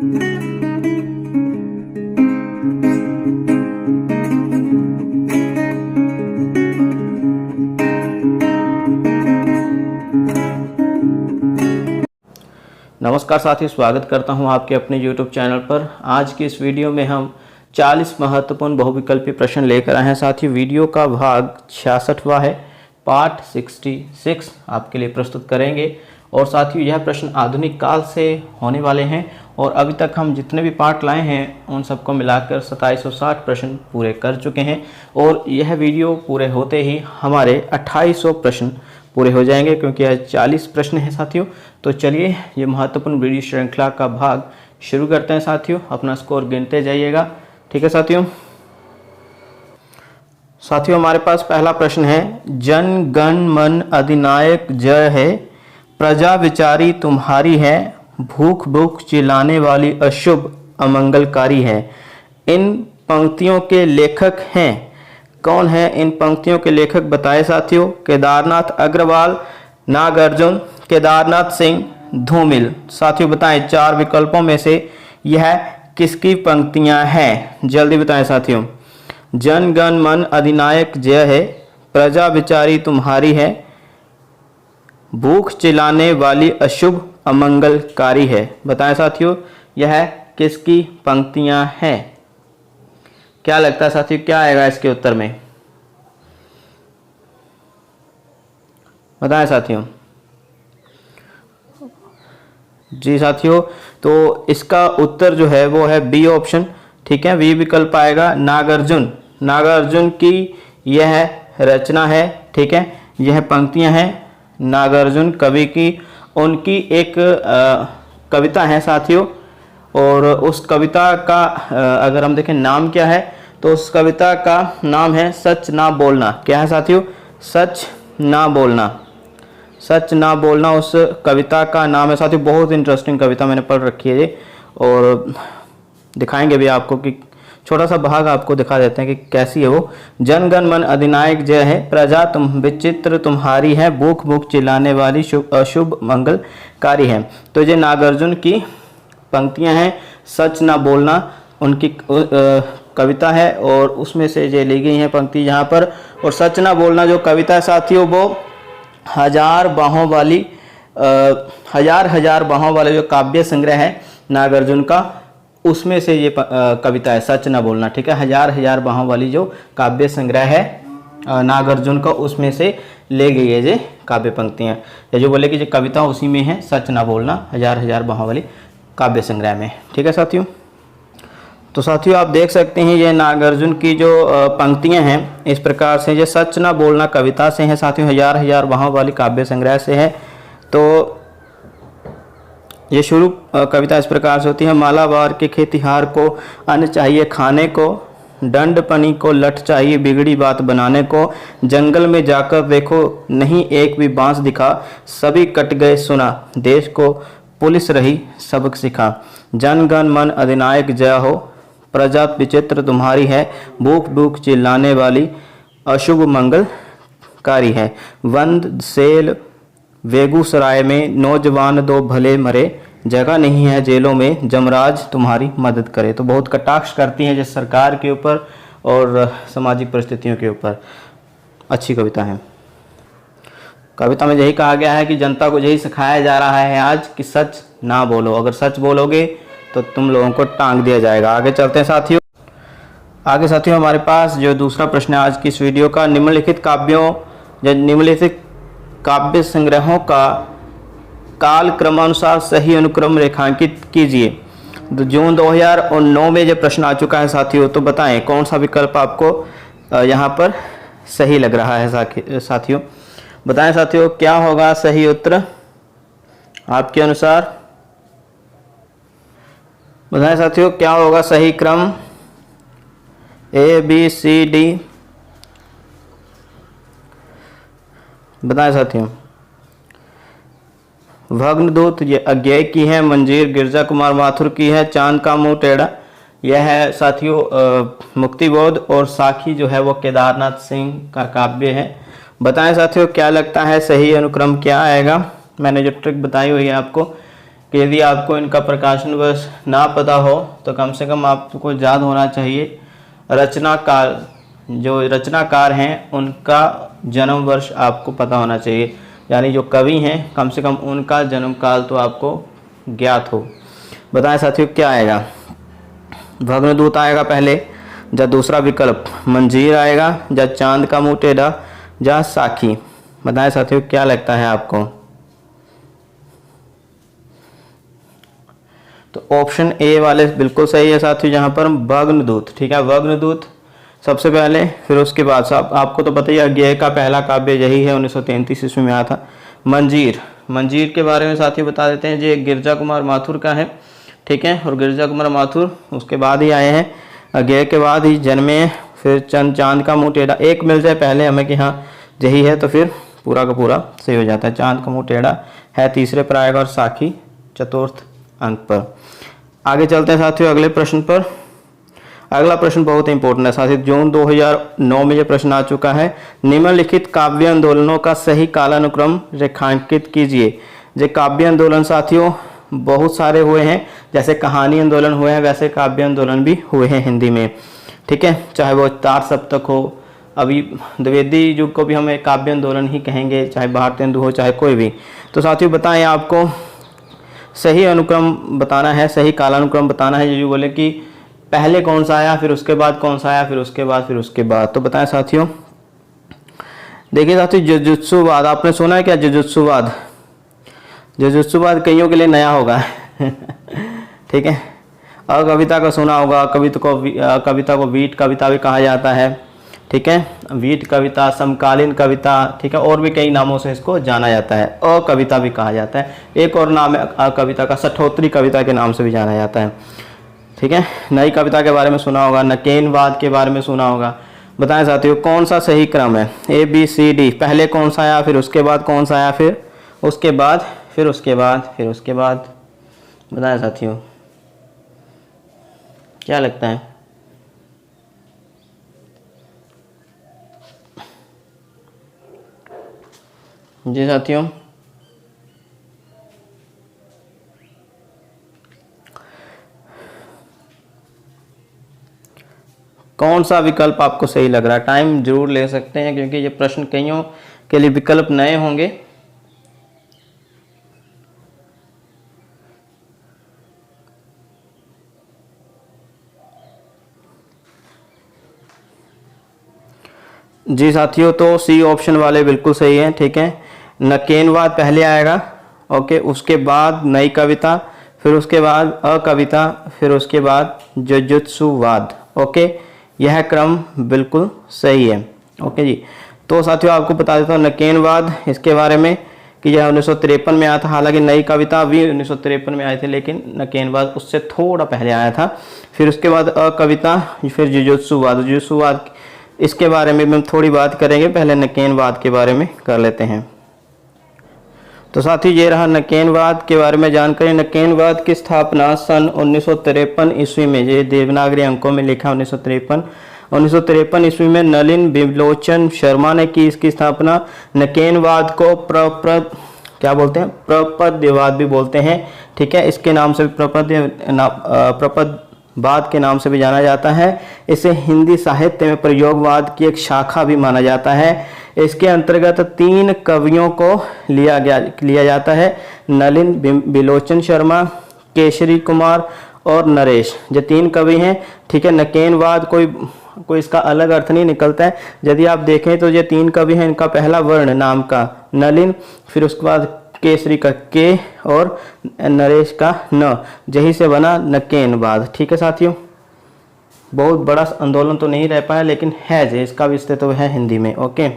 नमस्कार साथियों, स्वागत करता हूं आपके अपने YouTube चैनल पर। आज की इस वीडियो में हम 40 महत्वपूर्ण बहुविकल्पी प्रश्न लेकर आए हैं। साथियों, वीडियो का भाग 66वां है, पार्ट 66 आपके लिए प्रस्तुत करेंगे। और साथियों, यह प्रश्न आधुनिक काल से होने वाले हैं और अभी तक हम जितने भी पार्ट लाए हैं उन सबको मिलाकर 2760 प्रश्न पूरे कर चुके हैं। और यह वीडियो पूरे होते ही हमारे 2800 प्रश्न पूरे हो जाएंगे, क्योंकि यह 40 प्रश्न हैं साथियों। तो चलिए ये महत्वपूर्ण वीडियो श्रृंखला का भाग शुरू करते हैं साथियों। अपना स्कोर गिनते जाइएगा, ठीक है साथियों। साथियों, हमारे पास पहला प्रश्न है, जन गण मन अधिनायक जय है, प्रजा विचारी तुम्हारी है, भूख भूख चिल्लाने वाली अशुभ अमंगलकारी है। इन पंक्तियों के लेखक हैं, कौन है इन पंक्तियों के लेखक बताए साथियों। केदारनाथ अग्रवाल, नागार्जुन, केदारनाथ सिंह, धूमिल। साथियों बताएं, चार विकल्पों में से यह किसकी पंक्तियां हैं, जल्दी बताएं साथियों। जन गण मन अधिनायक जय है, प्रजा विचारी तुम्हारी है, भूख चिल्लाने वाली अशुभ अमंगलकारी है। बताएं साथियों, यह किसकी पंक्तियां हैं। क्या लगता है साथियों, क्या आएगा इसके उत्तर में, बताएं साथियों। जी साथियों, तो इसका उत्तर जो है वो है बी ऑप्शन, ठीक है। बी विकल्प आएगा, नागार्जुन। नागार्जुन की यह रचना है, ठीक है। यह पंक्तियां हैं नागार्जुन कवि की, उनकी एक कविता है साथियों। और उस कविता का अगर हम देखें नाम क्या है, तो उस कविता का नाम है सच ना बोलना। क्या है साथियों, सच ना बोलना। सच ना बोलना उस कविता का नाम है साथियों। बहुत इंटरेस्टिंग कविता मैंने पढ़ रखी है ये, और दिखाएंगे भी आपको कि छोटा सा भाग आपको दिखा देते हैं कि कैसी है वो। जन गण मन अधिनायक जय है, प्रजा तुम विचित्र तुम्हारी है, भूख भूख चिल्लाने वाली अशुभ मंगलकारी है। तो ये नागार्जुन की पंक्तियां हैं, सच ना बोलना उनकी कविता है, और उसमें से ये ली गई हैं पंक्ति यहाँ पर। और सच ना बोलना जो कविता है साथियों, वो हजार हजार बाहों वाले जो काव्य संग्रह है नागार्जुन का, उसमें से ये कविता है सच ना बोलना, ठीक है। हजार बाहों वाली जो काव्य संग्रह है नागार्जुन का, उसमें से ले गई है ये काव्य पंक्तियाँ। ये जो बोले कि जो कविता उसी में है, सच ना बोलना हजार बाहों वाली काव्य संग्रह में, ठीक है साथियों। तो साथियों आप देख सकते हैं ये नागार्जुन की जो पंक्तियां हैं इस प्रकार से, ये सच ना बोलना कविता से है साथियों, हजार बाहों वाली काव्य संग्रह से है। तो ये शुरू कविता इस प्रकार से होती है, मालाबार के खेतिहार को अन्न चाहिए खाने को, दंड पनी को लठ चाहिए बिगड़ी बात बनाने को, जंगल में जाकर देखो नहीं एक भी बांस दिखा, सभी कट गए सुना, देश को पुलिस रही सबक सिखा। जन गण मन अधिनायक जय हो, प्रजा विचित्र तुम्हारी है, भूख भूख चिल्लाने वाली अशुभ मंगलकारी है। वंद सेल बेगूसराय में नौजवान दो भले मरे, जगह नहीं है जेलों में, जमराज तुम्हारी मदद करे। तो बहुत कटाक्ष करती हैं जिस सरकार के ऊपर और सामाजिक परिस्थितियों के ऊपर। अच्छी कविता है। कविता में यही कहा गया है कि जनता को यही सिखाया जा रहा है आज कि सच ना बोलो, अगर सच बोलोगे तो तुम लोगों को टांग दिया जाएगा। आगे चलते हैं साथियों। आगे साथियों हमारे पास जो दूसरा प्रश्न है आज की इस वीडियो का, निम्नलिखित काव्यों या निम्नलिखित काव्य संग्रहों का काल क्रमानुसार सही अनुक्रम रेखांकित कीजिए। तो जून 2009 में यह प्रश्न आ चुका है साथियों। तो बताएं कौन सा विकल्प आपको यहाँ पर सही लग रहा है साथियों। बताएं साथियों, क्या होगा सही उत्तर आपके अनुसार। बताएं साथियों, क्या होगा सही क्रम, ए बी सी डी। बताएं साथियों। भग्नदूत ये अज्ञेय की है, मंजीर गिरजा कुमार माथुर की है, चांद का मुंह टेढ़ा यह है साथियों मुक्तिबोध, और साखी जो है वो केदारनाथ सिंह का काव्य है। बताएं साथियों, क्या लगता है सही अनुक्रम क्या आएगा। मैंने जो ट्रिक बताई हुई है आपको कि यदि आपको इनका प्रकाशन वर्ष ना पता हो तो कम से कम आपको याद होना चाहिए रचनाकार, जो रचनाकार हैं उनका जन्म वर्ष आपको पता होना चाहिए, यानी जो कवि हैं कम से कम उनका जन्म काल तो आपको ज्ञात हो। बताएं साथियों क्या आएगा, भग्नदूत आएगा पहले, या दूसरा विकल्प मंजीर आएगा, या चांद का मुंह टेढ़ा, या साखी। बताएं साथियों क्या लगता है आपको। तो ऑप्शन ए वाले बिल्कुल सही है साथियों, जहां पर भग्नदूत, ठीक है, भग्नदूत सबसे पहले, फिर उसके बाद आपको तो पता ही है अज्ञेय का पहला काव्य यही है, 1933 ईस्वी में आया था। मंजीर, मंजीर के बारे में साथियों बता देते हैं, ये गिरजा कुमार माथुर का है, ठीक है, और गिरजा कुमार माथुर उसके बाद ही आए हैं, अज्ञेय के बाद ही जन्मे हैं। फिर चांद का मुंह टेढ़ा, एक मिल जाए पहले हमें कि हाँ यही है तो फिर पूरा का पूरा सही हो जाता है। चांद का मुंह टेढ़ा है तीसरे पर आएगा, और साखी चतुर्थ अंक पर। आगे चलते हैं साथियों अगले प्रश्न पर। अगला प्रश्न बहुत इंपॉर्टेंट है साथियों, जून 2009 में यह प्रश्न आ चुका है। निम्नलिखित काव्य आंदोलनों का सही कालानुक्रम रेखांकित कीजिए। ये काव्य आंदोलन साथियों बहुत सारे हुए हैं, जैसे कहानी आंदोलन हुए हैं वैसे काव्य आंदोलन भी हुए हैं हिंदी में, ठीक है, चाहे वो चार सप्तक हो, अभी द्विवेदी युग को भी हम एक काव्य आंदोलन ही कहेंगे, चाहे भारतेंदु हो चाहे कोई भी। तो साथियों बताएं, आपको सही अनुक्रम बताना है, सही कालानुक्रम बताना है। जो बोले कि पहले कौन सा आया, फिर उसके बाद कौन सा आया, फिर उसके बाद, फिर उसके बाद। तो बताएं साथियों। देखिए साथियों, जुजुत्सुवाद आपने सुना है क्या? जुजुत्सुवाद, जुजुत्सुवाद कईयों के लिए नया होगा ठीक है। और कविता को सुना होगा, कविता को वीट कविता भी कहा जाता है, ठीक है, वीट कविता, समकालीन कविता, ठीक है, और भी कई नामों से इसको जाना जाता है। अकविता भी कहा जाता है, एक और नाम है कविता का, सठोत्री कविता के नाम से भी जाना जाता है, ठीक है। नई कविता के बारे में सुना होगा, नकेनवाद के बारे में सुना होगा। बताएं साथियों कौन सा सही क्रम है, ए बी सी डी, पहले कौन सा आया, फिर उसके बाद कौन सा आया, फिर उसके बाद, फिर उसके बाद, फिर उसके बाद। बताएं साथियों क्या लगता है। जी साथियों, कौन सा विकल्प आपको सही लग रहा है? टाइम जरूर ले सकते हैं क्योंकि ये प्रश्न कईयों के लिए विकल्प नए होंगे। जी साथियों, तो सी ऑप्शन वाले बिल्कुल सही है, ठीक है। नकेनवाद पहले आएगा, ओके, उसके बाद नई कविता, फिर उसके बाद अकविता, फिर उसके बाद जुजुत्सुवाद, ओके, यह क्रम बिल्कुल सही है, ओके जी। तो साथियों आपको बता देता हूँ नकेनवाद, इसके बारे में कि यह 1953 में आया था, हालांकि नई कविता भी 1953 में आए थे, लेकिन नकेनवाद उससे थोड़ा पहले आया था। फिर उसके बाद अकविता, फिर जुजुत्सुवाद, जुजुत्सुवाद इसके बारे में हम थोड़ी बात करेंगे, पहले नकेनवाद के बारे में कर लेते हैं। तो साथियों ये रहा नकेनवाद के बारे में जानकारी। नकेनवाद की स्थापना सन 1953 ईस्वी में, ये देवनागरी अंकों में लिखा 1953 ईस्वी में नलिन बिलोचन शर्मा ने की इसकी स्थापना। नकेनवाद को क्या बोलते हैं, प्रपद्यवाद भी बोलते हैं, ठीक है, इसके नाम से प्रपद्यवाद के नाम से भी जाना जाता है। इसे हिंदी साहित्य में प्रयोगवाद की एक शाखा भी माना जाता है। इसके अंतर्गत 3 कवियों को लिया जाता है, नलिन बिलोचन शर्मा, केशरी कुमार और नरेश, ये 3 कवि हैं, ठीक है। नकेनवाद कोई इसका अलग अर्थ नहीं निकलता है। यदि आप देखें तो ये 3 कवि हैं, इनका पहला वर्ण नाम का नलिन, फिर उसके बाद केसरी का के और नरेश का न, यही से बना नकेनवाद, ठीक है साथियों। बहुत बड़ा आंदोलन तो नहीं रह पाया लेकिन है जे, इसका भी अस्तित्व है हिंदी में, ओके।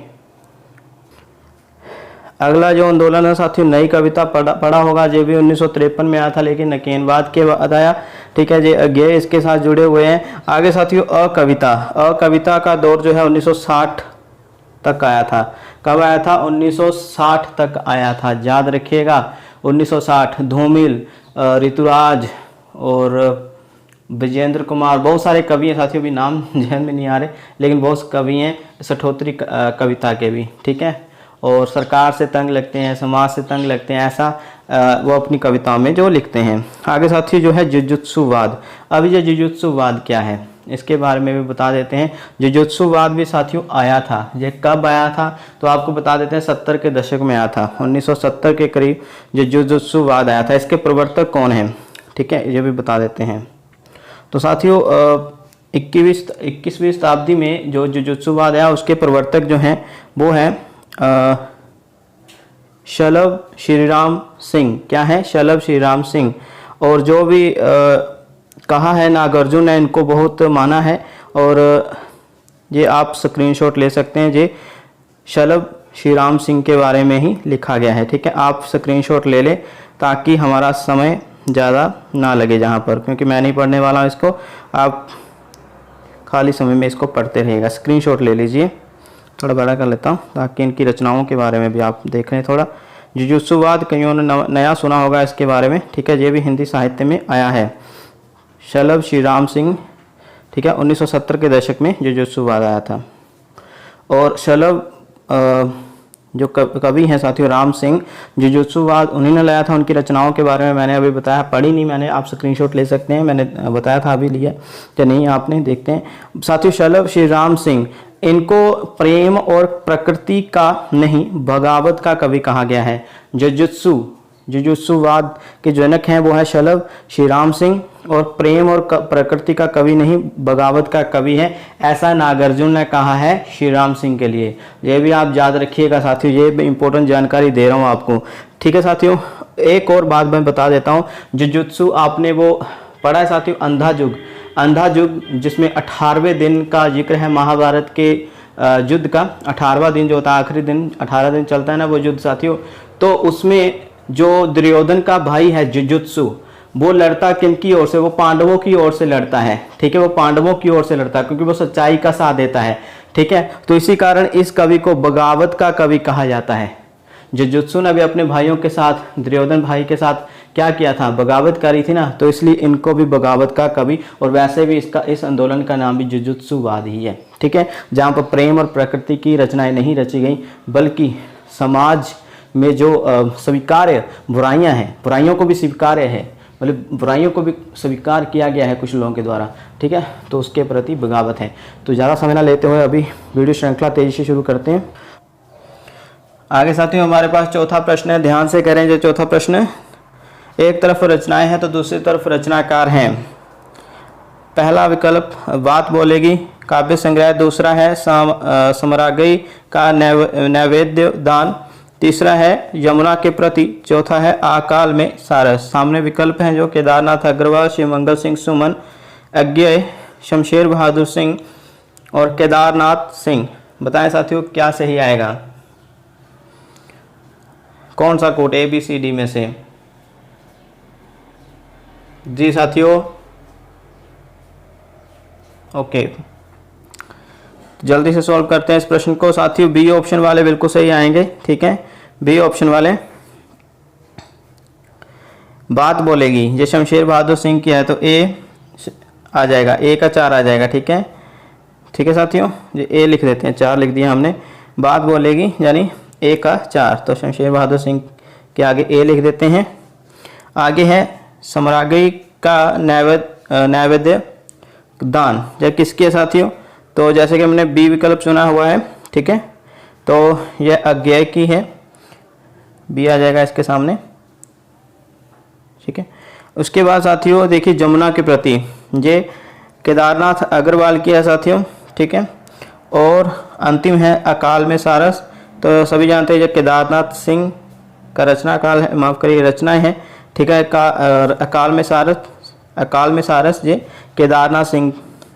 अगला जो आंदोलन है साथियों, नई कविता पढ़ा होगा, जो भी 1953 में आया था लेकिन नकेनवाद के बाद आया, ठीक है, ये अज्ञेय इसके साथ जुड़े हुए हैं। आगे साथियों अकविता का दौर जो है 1960 तक आया था। कब आया था? 1960 तक आया था, याद रखिएगा 1960। धूमिल, ऋतुराज और विजेंद्र कुमार, बहुत सारे कवि हैं साथियों, भी नाम ध्यान में नहीं आ रहे लेकिन बहुत कवि हैं सठोत्री कविता के भी, ठीक है। और सरकार से तंग लगते हैं, समाज से तंग लगते हैं, ऐसा वो अपनी कविताओं में जो लिखते हैं। आगे साथियों जो है जुजुत्सुवाद। अब ये जुजुत्सुवाद क्या है इसके बारे में भी बता देते हैं। जुजुत्सुवाद भी साथियों आया था, ये कब आया था तो आपको बता देते हैं 70 के दशक में आया था। 1970 के करीब जो जुजुत्सुवाद आया था। इसके प्रवर्तक कौन है, ठीक है, ये भी बता देते हैं। तो साथियों 21वीं शताब्दी में जो जुजुत्सुवाद आया उसके प्रवर्तक जो हैं वो हैं शलभ श्रीराम सिंह। क्या है, शलभ श्रीराम सिंह। और जो भी कहा है नागार्जुन ने इनको बहुत माना है, और ये आप स्क्रीनशॉट ले सकते हैं। ये शलभ श्रीराम सिंह के बारे में ही लिखा गया है, ठीक है। आप स्क्रीनशॉट ले लें ताकि हमारा समय ज़्यादा ना लगे जहाँ पर, क्योंकि मैं नहीं पढ़ने वाला हूँ इसको, आप खाली समय में इसको पढ़ते रहिएगा। स्क्रीनशॉट ले लीजिए। थोड़ा बड़ा कर लेता हूँ ताकि इनकी रचनाओं के बारे में भी आप देख लें थोड़ा। जुजुत्सुवाद कईयों ने नया सुना होगा इसके बारे में, ठीक है। ये भी हिंदी साहित्य में आया है, शलभ श्रीराम सिंह, ठीक है। 1970 के दशक में जुजुत्सुवाद आया था। और शलभ जो कवि हैं साथियों राम सिंह, जुजुत्सुवाद उन्हीं ने लाया था। उनकी रचनाओं के बारे में मैंने अभी बताया, पढ़ी नहीं मैंने, आप स्क्रीनशॉट ले सकते हैं। मैंने बताया था, अभी लिया या नहीं आपने, देखते हैं साथियों। शलभ श्रीराम सिंह, इनको प्रेम और प्रकृति का नहीं बगावत का कवि कहा गया है। जुजुत्सुवाद के जनक हैं वो है शलभ श्रीराम सिंह, और प्रेम और प्रकृति का कवि नहीं बगावत का कवि है, ऐसा नागार्जुन ने कहा है श्रीराम सिंह के लिए। ये भी आप याद रखिएगा साथियों, ये भी इंपॉर्टेंट जानकारी दे रहा हूँ आपको, ठीक है साथियों। एक और बात मैं बता देता हूँ, जुजुत्सु आपने वो पढ़ा है साथियों, अंधा युग। अंधा युग जिसमें 18वें दिन का जिक्र है महाभारत के युद्ध का। 18वां दिन जो होता है, आखिरी दिन, 18 दिन चलता है ना वो युद्ध साथियों। तो उसमें जो दुर्योधन का भाई है जुजुत्सु, वो लड़ता किनकी ओर से, वो पांडवों की ओर से लड़ता है, ठीक है। वो पांडवों की ओर से लड़ता है क्योंकि वो सच्चाई का साथ देता है, ठीक है। तो इसी कारण इस कवि को बगावत का कवि कहा जाता है। जुजुत्सु ने भी अपने भाइयों के साथ, दुर्योधन भाई के साथ क्या किया था, बगावत करी थी ना, तो इसलिए इनको भी बगावत का कवि। और वैसे भी इस आंदोलन का नाम भी जुजुत्सुवाद ही है, ठीक है। जहाँ पर प्रेम और प्रकृति की रचनाएं नहीं रची गई, बल्कि समाज में जो स्वीकार्य बुराइयां हैं, बुराइयों को भी स्वीकार्य है, मतलब बुराइयों को भी स्वीकार किया गया है कुछ लोगों के द्वारा, ठीक है। तो उसके प्रति बगावत है। तो ज़्यादा समय ना लेते हुए अभी वीडियो श्रृंखला तेजी से शुरू करते हैं। आगे साथियों हमारे पास चौथा प्रश्न है, ध्यान से करें। जो चौथा प्रश्न है, एक तरफ रचनाएं हैं तो दूसरी तरफ रचनाकार हैं। पहला विकल्प बात बोलेगी काव्य संग्रह, दूसरा है समरागई का नैवेद्य दान, तीसरा है यमुना के प्रति, चौथा है अकाल में सारस। सामने विकल्प हैं जो केदारनाथ अग्रवाल, शिवमंगल सिंह सुमन, अज्ञेय, शमशेर बहादुर सिंह और केदारनाथ सिंह। बताएं साथियों क्या सही आएगा, कौन सा कोट ABCD में से। जी साथियों, ओके, जल्दी से सॉल्व करते हैं इस प्रश्न को साथियों। बी ऑप्शन वाले बिल्कुल सही आएंगे, ठीक है। बी ऑप्शन वाले बात बोलेगी, ये शमशेर बहादुर सिंह की है तो ए आ जाएगा, ए का 4 आ जाएगा, ठीक है। ठीक है साथियों, ये ए लिख देते हैं, 4 लिख दिया हमने। बात बोलेगी यानी ए का 4, तो शमशेर बहादुर सिंह के आगे ए लिख देते हैं। आगे है समरागई का नैवेद्य दान, जब किसकी है साथियों, तो जैसे कि हमने बी विकल्प चुना हुआ है, ठीक है। तो यह अज्ञेय की है, बी आ जाएगा इसके सामने, ठीक है। उसके बाद साथियों देखिए जमुना के प्रति, ये केदारनाथ अग्रवाल की है साथियों, ठीक है। और अंतिम है अकाल में सारस, तो सभी जानते हैं ये केदारनाथ सिंह का रचना काल है, माफ़ करिए रचनाएं हैं, ठीक है। अकाल में सारस ये केदारनाथ सिंह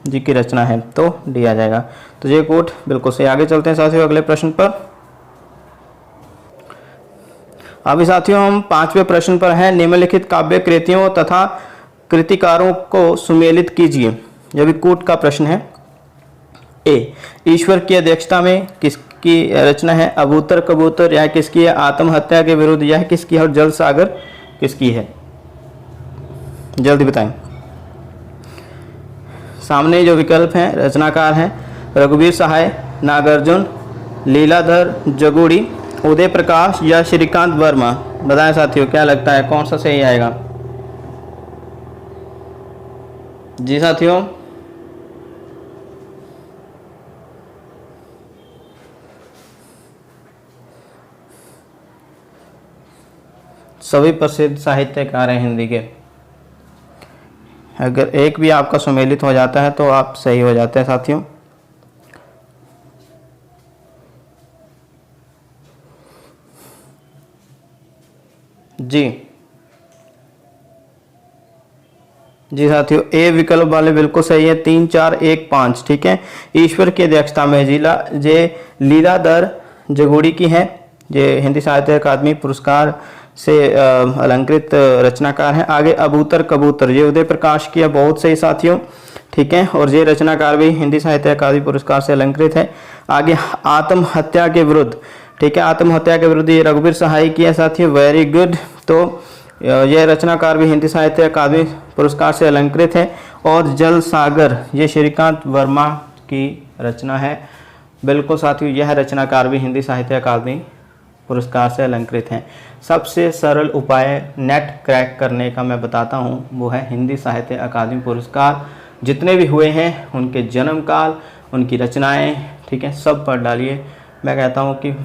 जी की रचना है, तो डी आ जाएगा। तो ये कोट बिल्कुल सही। आगे चलते हैं साथियों अगले प्रश्न पर। अभी साथियों हम 5वें प्रश्न पर हैं। निम्नलिखित काव्य कृतियों तथा कृतिकारों को सुमेलित कीजिए। यह भी कूट का प्रश्न है। ए, ईश्वर की अध्यक्षता में किसकी रचना है। अबूतर कबूतर यह किसकी है। आत्महत्या के विरुद्ध यह किसकी है। और जल सागर किसकी है, जल्दी बताएं। सामने जो विकल्प हैं रचनाकार हैं रघुवीर सहाय, नागार्जुन, लीलाधर जगुड़ी उदय प्रकाश या श्रीकांत वर्मा? बताएं साथियों, क्या लगता है कौन सा सही आएगा? जी साथियों, सभी प्रसिद्ध साहित्यकार हैं हिंदी के। अगर एक भी आपका सम्मिलित हो जाता है तो आप सही हो जाते हैं साथियों। जी साथियों, ए विकल्प वाले बिल्कुल सही है। 3 4 1 5, ठीक है। ईश्वर की अध्यक्षता में जे लीलाधर जगुड़ी की है। ये हिंदी साहित्य अकादमी पुरस्कार से अलंकृत रचनाकार है। आगे अबूतर कबूतर, ये उदय प्रकाश की है, बहुत सही साथियों, ठीक है। और ये रचनाकार भी हिंदी साहित्य अकादमी पुरस्कार से अलंकृत है। आगे आत्महत्या के विरुद्ध, ठीक है, आत्महत्या के विरुद्ध, ये रघुवीर सहाय की है साथियों, वेरी गुड। तो यह रचनाकार भी हिंदी साहित्य अकादमी पुरस्कार से अलंकृत है। और जल सागर, ये श्रीकांत वर्मा की रचना है, बिल्कुल साथियों, यह रचनाकार भी हिंदी साहित्य अकादमी पुरस्कार से अलंकृत हैं। सबसे सरल उपाय नेट क्रैक करने का मैं बताता हूँ, वो है हिंदी साहित्य अकादमी पुरस्कार जितने भी हुए हैं उनके जन्म काल, उनकी रचनाएं, ठीक है, सब पढ़ डालिए। मैं कहता हूँ कि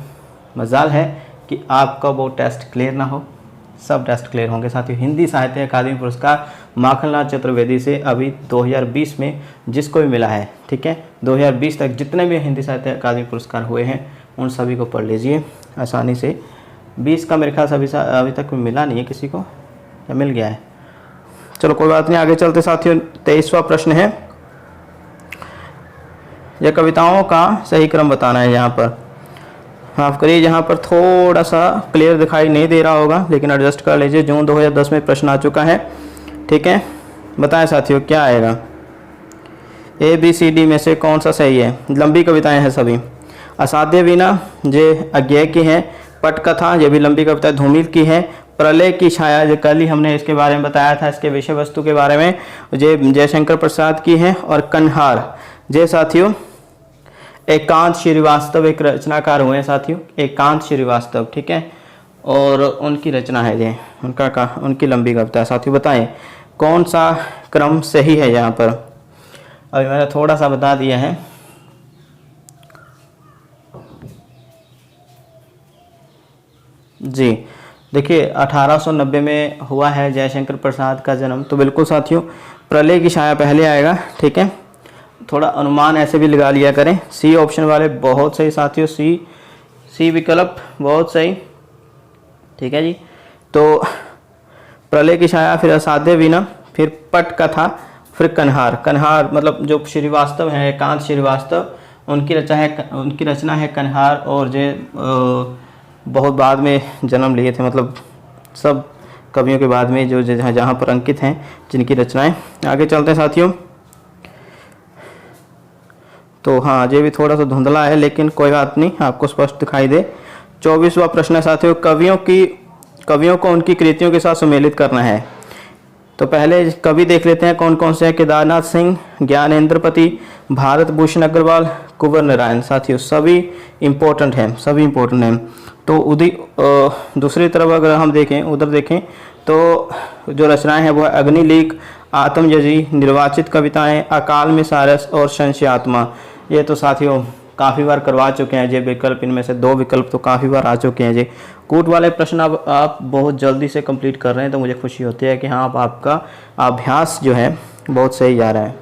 मजाल है कि आपका वो टेस्ट क्लियर ना हो, सब टेस्ट क्लियर होंगे साथियों। हिंदी साहित्य अकादमी पुरस्कार माखनलाल चतुर्वेदी से अभी 2020 में जिसको भी मिला है, ठीक है, 2020 तक जितने भी हिंदी साहित्य अकादमी पुरस्कार हुए हैं उन सभी को पढ़ लीजिए आसानी से। 20 का मेरे ख्याल से अभी तक मिला नहीं है किसी को, या मिल गया है? चलो कोई बात नहीं, आगे चलते साथियों। 23वां प्रश्न है, यह कविताओं का सही क्रम बताना है। यहाँ पर माफ़ करिए, यहाँ पर थोड़ा सा क्लियर दिखाई नहीं दे रहा होगा, लेकिन एडजस्ट कर लीजिए। जून 2010 में प्रश्न आ चुका है, ठीक है। बताएं साथियों क्या आएगा? ABCD में से कौन सा सही है? लंबी कविताएं हैं सभी। असाध्य वीणा, ये अज्ञेय की है। पटकथा, ये भी लंबी कविता धूमिल की है। प्रलय की छाया, जो कल ही हमने इसके बारे में बताया था, इसके विषय वस्तु के बारे में, ये जयशंकर प्रसाद की है। और कन्हार, ये साथियों एकांत श्रीवास्तव एक रचनाकार हुए हैं साथियों, एकांत श्रीवास्तव, ठीक है, और उनकी रचना है ये, उनकी लंबी कविता है साथियों। बताएं कौन सा क्रम सही है? यहाँ पर अभी मैंने थोड़ा सा बता दिया है। जी देखिए, 1890 में हुआ है जयशंकर प्रसाद का जन्म, तो बिल्कुल साथियों प्रलय की छाया पहले आएगा, ठीक है। थोड़ा अनुमान ऐसे भी लगा लिया करें। सी ऑप्शन वाले बहुत सही साथियों, सी विकल्प बहुत सही, ठीक है जी। तो प्रलय की छाया, फिर असाध्य वीणा, फिर पटकथा, फिर कन्हार मतलब जो श्रीवास्तव है, एकांत श्रीवास्तव, उनकी रचना है कन्हार। और जो बहुत बाद में जन्म लिए थे, मतलब सब कवियों के बाद में जो जहाँ पर अंकित हैं जिनकी रचनाएं। आगे चलते हैं साथियों। तो हाँ, ये भी थोड़ा सा धुंधला है, लेकिन कोई बात नहीं, आपको स्पष्ट दिखाई दे। 24वां प्रश्न है साथियों, कवियों को उनकी कृतियों के साथ सम्मिलित करना है। तो पहले कवि देख लेते हैं कौन कौन से हैं। केदारनाथ सिंह, ज्ञानेंद्रपति, भारत भूषण अग्रवाल, कुंवर नारायण। साथियों सभी इम्पोर्टेंट हैं, तो दूसरी तरफ अगर हम देखें, उधर देखें, तो जो रचनाएं हैं वो अग्निलीक, आत्मजजी, निर्वाचित कविताएं, अकाल में सारस और संशयात्मा। ये तो साथियों काफ़ी बार करवा चुके हैं ये विकल्प, इनमें से 2 विकल्प तो काफ़ी बार आ चुके हैं। ये कूट वाले प्रश्न अब आप बहुत जल्दी से कंप्लीट कर रहे हैं, तो मुझे खुशी होती है कि हाँ, अब आपका अभ्यास जो है बहुत सही जा रहा है।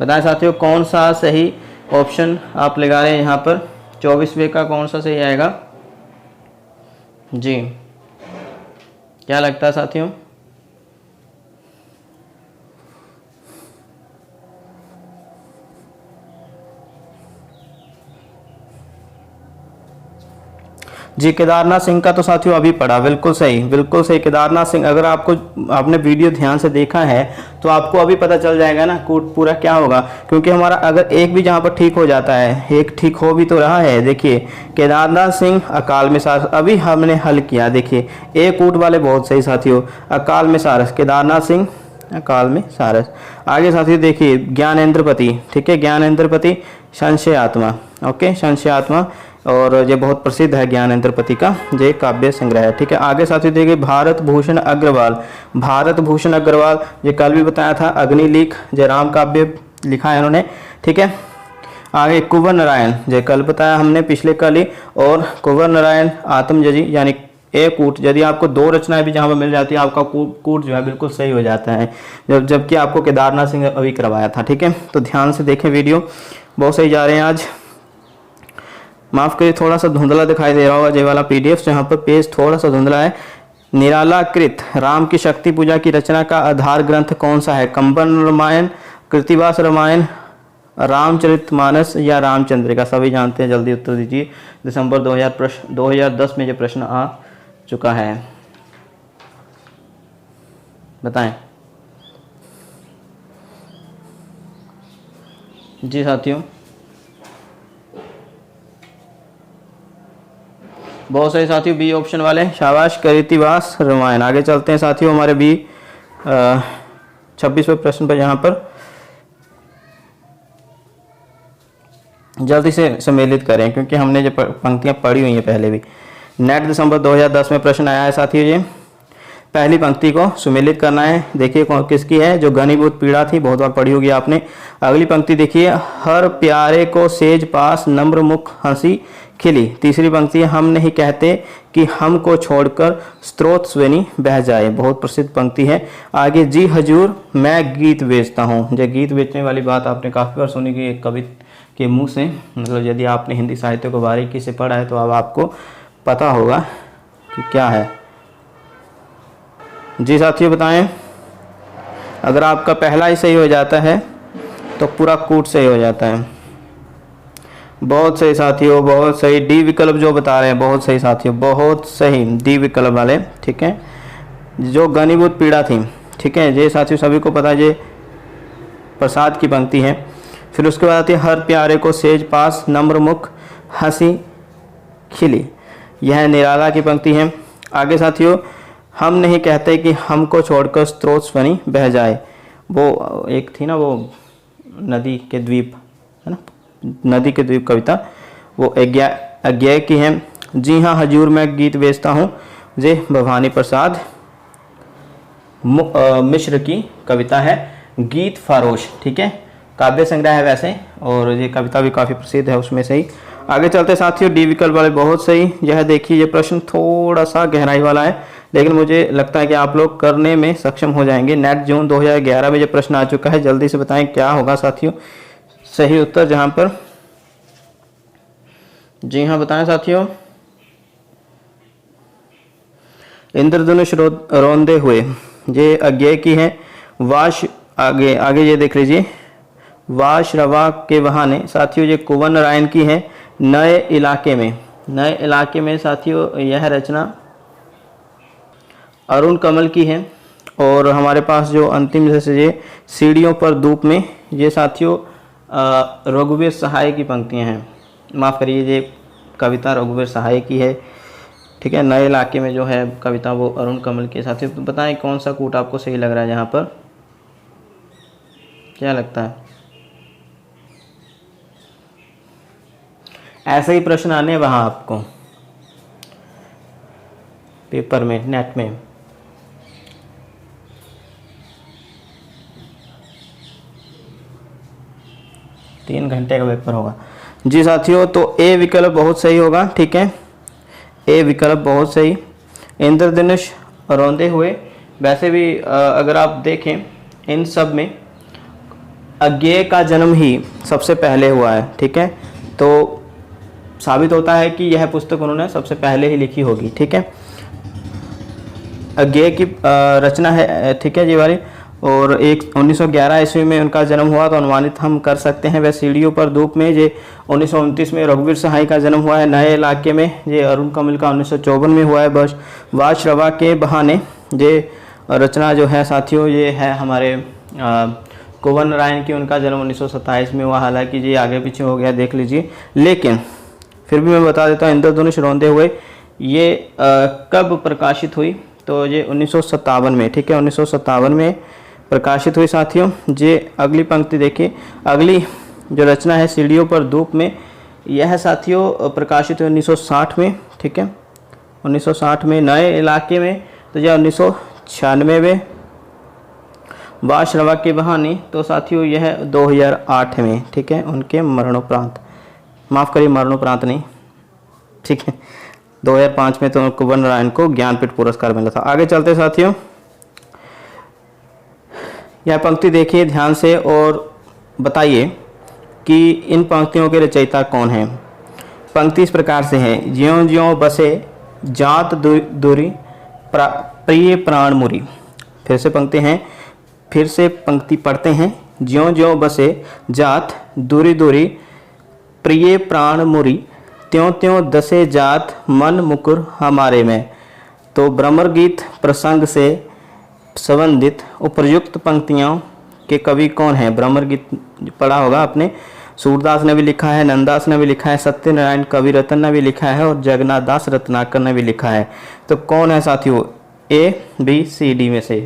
बताएं साथियों कौन सा सही ऑप्शन आप लगा रहे हैं यहाँ पर? 24वें का कौन सा सही आएगा जी? क्या लगता है साथियों? जी केदारनाथ सिंह का तो साथियों अभी पढ़ा, बिल्कुल सही केदारनाथ सिंह। अगर आपने वीडियो ध्यान से देखा है तो आपको अभी पता चल जाएगा ना कूट पूरा क्या होगा, क्योंकि हमारा अगर एक भी जहाँ पर ठीक हो जाता है, एक ठीक हो भी तो रहा है। देखिए केदारनाथ सिंह, अकाल में सारस, अभी हमने हल किया। देखिए एक कूट वाले बहुत सही साथियों, अकाल में सारस, केदारनाथ सिंह, अकाल में सारस। आगे साथियों देखिए ज्ञानेंद्रपति, ठीक है, ज्ञानेंद्रपति, संशय आत्मा, ओके, संशय आत्मा। और ये बहुत प्रसिद्ध है ज्ञानेंद्रपति का ये काव्य संग्रह है। ठीक है, आगे साथियों देखिए भारत भूषण अग्रवाल। भारत भूषण अग्रवाल ये कल भी बताया था, अग्निलीक जयराम काव्य लिखा है इन्होंने। ठीक है, आगे कुंवर नारायण ये कल बताया हमने पिछले कल ही, और कुंवर नारायण आत्मजजी यानी एक कूट। यदि आपको दो रचनाएं भी जहाँ पर मिल जाती है आपका कूट जो है बिल्कुल सही हो जाता है, जबकि आपको केदारनाथ सिंह अभी करवाया था। ठीक है, तो ध्यान से देखें वीडियो, बहुत सही जा रहे हैं आज। माफ़ करिए थोड़ा सा धुंधला दिखाई दे रहा होगा ये वाला PDF, जहाँ पर पेज थोड़ा सा धुंधला है। निरालाकृत राम की शक्ति पूजा की रचना का आधार ग्रंथ कौन सा है? कंबन रामायण, कृतिवास रामायण, रामचरितमानस या रामचंद्रिका? सभी जानते हैं, जल्दी उत्तर दीजिए। दिसंबर 2010 में ये प्रश्न आ चुका है, बताएं जी साथियों। बहुत सही साथियों, बी ऑप्शन वाले, शाबाश, कृतिवास रामायण। आगे चलते हैं साथियों हमारे बी 26वें प्रश्न पर, जहाँ पर जल्दी से सम्मिलित करें क्योंकि हमने जो पंक्तियां पढ़ी हुई हैं पहले भी। नेट दिसंबर 2010 में प्रश्न आया है साथियों। ये पहली पंक्ति को सुमेलित करना है, देखिए किसकी है, जो घनीभूत पीड़ा थी, बहुत बार पढ़ी होगी आपने। अगली पंक्ति देखिए, हर प्यारे को सेज पास नम्र मुख हंसी खिली। तीसरी पंक्ति, हम नहीं कहते कि हमको छोड़कर स्रोत स्वनी बह जाए, बहुत प्रसिद्ध पंक्ति है। आगे, जी हजूर मैं गीत बेचता हूँ। ये गीत बेचने वाली बात आपने काफ़ी बार सुनी कि एक कवि के मुंह से, मतलब यदि आपने हिंदी साहित्य को बारीकी से पढ़ा है तो अब आपको पता होगा कि क्या है। जी साथियों बताएं, अगर आपका पहला ही सही हो जाता है तो पूरा कूट सही हो जाता है। बहुत सही साथियों, बहुत सही। डी विकल्प जो बता रहे हैं बहुत सही साथियों, बहुत सही डी विकल्प वाले। ठीक है, जो घनीभूत पीड़ा थी। ठीक है, ये साथियों सभी को पता है, ये प्रसाद की पंक्ति है। फिर उसके बाद आती है, हर प्यारे को सेज पास नम्र मुख हंसी खिली, यह निराला की पंक्ति है। आगे साथियों, हम नहीं कहते कि हमको छोड़कर स्रोत स्वनी बह जाए, वो एक थी ना, वो नदी के द्वीप है ना, नदी के द्वीप कविता, वो अज्ञेय की है। जी हाँ हजूर मैं गीत बेचता हूँ, ये भवानी प्रसाद मिश्र की कविता है, गीत फारोश। ठीक है, काव्य संग्रह है वैसे, और ये कविता भी काफ़ी प्रसिद्ध है उसमें से ही। आगे चलते साथियों, डी विकल्प वाले बहुत सही। यह देखिए, ये प्रश्न थोड़ा सा गहराई वाला है, लेकिन मुझे लगता है कि आप लोग करने में सक्षम हो जाएंगे। नेट जून 2011 में ये प्रश्न आ चुका है, जल्दी से बताएं क्या होगा साथियों सही उत्तर। जहां पर जी हाँ बताएं साथियों, इंद्रधनुष रौंदे हुए, ये अज्ञेय की है। वाश आगे ये देख लीजिए, वाशरवा के बहाने, साथियों ये कुंवर नारायण की है। नए इलाके में साथियों यह रचना अरुण कमल की है। और हमारे पास जो अंतिम जैसे ये सीढ़ियों पर धूप में, ये साथियों रघुवीर सहाय की पंक्तियां हैं, माफ़ करिए ये कविता रघुवीर सहाय की है। ठीक है, नए इलाके में जो है कविता वो अरुण कमल की। साथियों तो बताएं कौन सा कूट आपको सही लग रहा है, यहाँ पर क्या लगता है? ऐसे ही प्रश्न आने वहाँ आपको पेपर में, नेट में। तीन घंटे का पेपर होगा जी साथियों। तो ए विकल्प बहुत सही होगा। ठीक है, ए विकल्प बहुत सही, इंद्रधनुष रौंदे हुए। वैसे भी अगर आप देखें इन सब में अज्ञेय का जन्म ही सबसे पहले हुआ है। ठीक है, तो साबित होता है कि यह पुस्तक उन्होंने सबसे पहले ही लिखी होगी। ठीक है, अज्ञेय की रचना है। ठीक है जी वाली, और 1911 ईस्वी में उनका जन्म हुआ, तो अनुमानित हम कर सकते हैं। वह सीढ़ियों पर धूप में ये 1929 में रघुवीर सहाय का जन्म हुआ है। नए इलाके में ये अरुण कमल का 1954 में हुआ है। बस वाशरवा के बहाने ये रचना जो है साथियों ये है हमारे कुंवर नारायण की, उनका जन्म 1927 में हुआ। हालांकि ये आगे पीछे हो गया देख लीजिए, लेकिन फिर भी मैं बता देता हूँ इंद्रधनुष रौंदे हुए ये कब प्रकाशित हुई, तो ये 1957 में। ठीक है, 1957 में प्रकाशित हुई साथियों। ये अगली पंक्ति देखिए, अगली जो रचना है सीढ़ियों पर धूप में, यह साथियों प्रकाशित हुई 1960 में, ठीक है, 1960 में नए इलाके में, तो यह 1996 में। बाशरवा की कहानी तो साथियों यह 2008 में, ठीक है, उनके मरणोपरांत, माफ़ करिए मरणोपरांत नहीं, ठीक है, 2005 में तो कुंवर नारायण को ज्ञानपीठ पुरस्कार मिला था। आगे चलते साथियों, यह पंक्ति देखिए ध्यान से और बताइए कि इन पंक्तियों के रचयिता कौन हैं। पंक्ति इस प्रकार से है, ज्यों ज्यों बसे जात दूरी प्रिय प्राण मुरी। फिर से पंक्ति हैं, फिर से पंक्ति पढ़ते हैं, ज्यों ज्यों बसे जात दूरी दूरी प्रिय प्राण मुरी, त्यों त्यों दसे जात मन मुकुर हमारे में। तो भ्रमर गीत प्रसंग से संबंधित उपर्युक्त पंक्तियों के कवि कौन है? भ्रमर गीत पढ़ा होगा आपने, सूरदास ने भी लिखा है, नंददास ने भी लिखा है, सत्यनारायण कविरत्न ने भी लिखा है और जगन्नाथ दास रत्नाकर ने भी लिखा है। तो कौन है साथियों? ए बी सी डी में से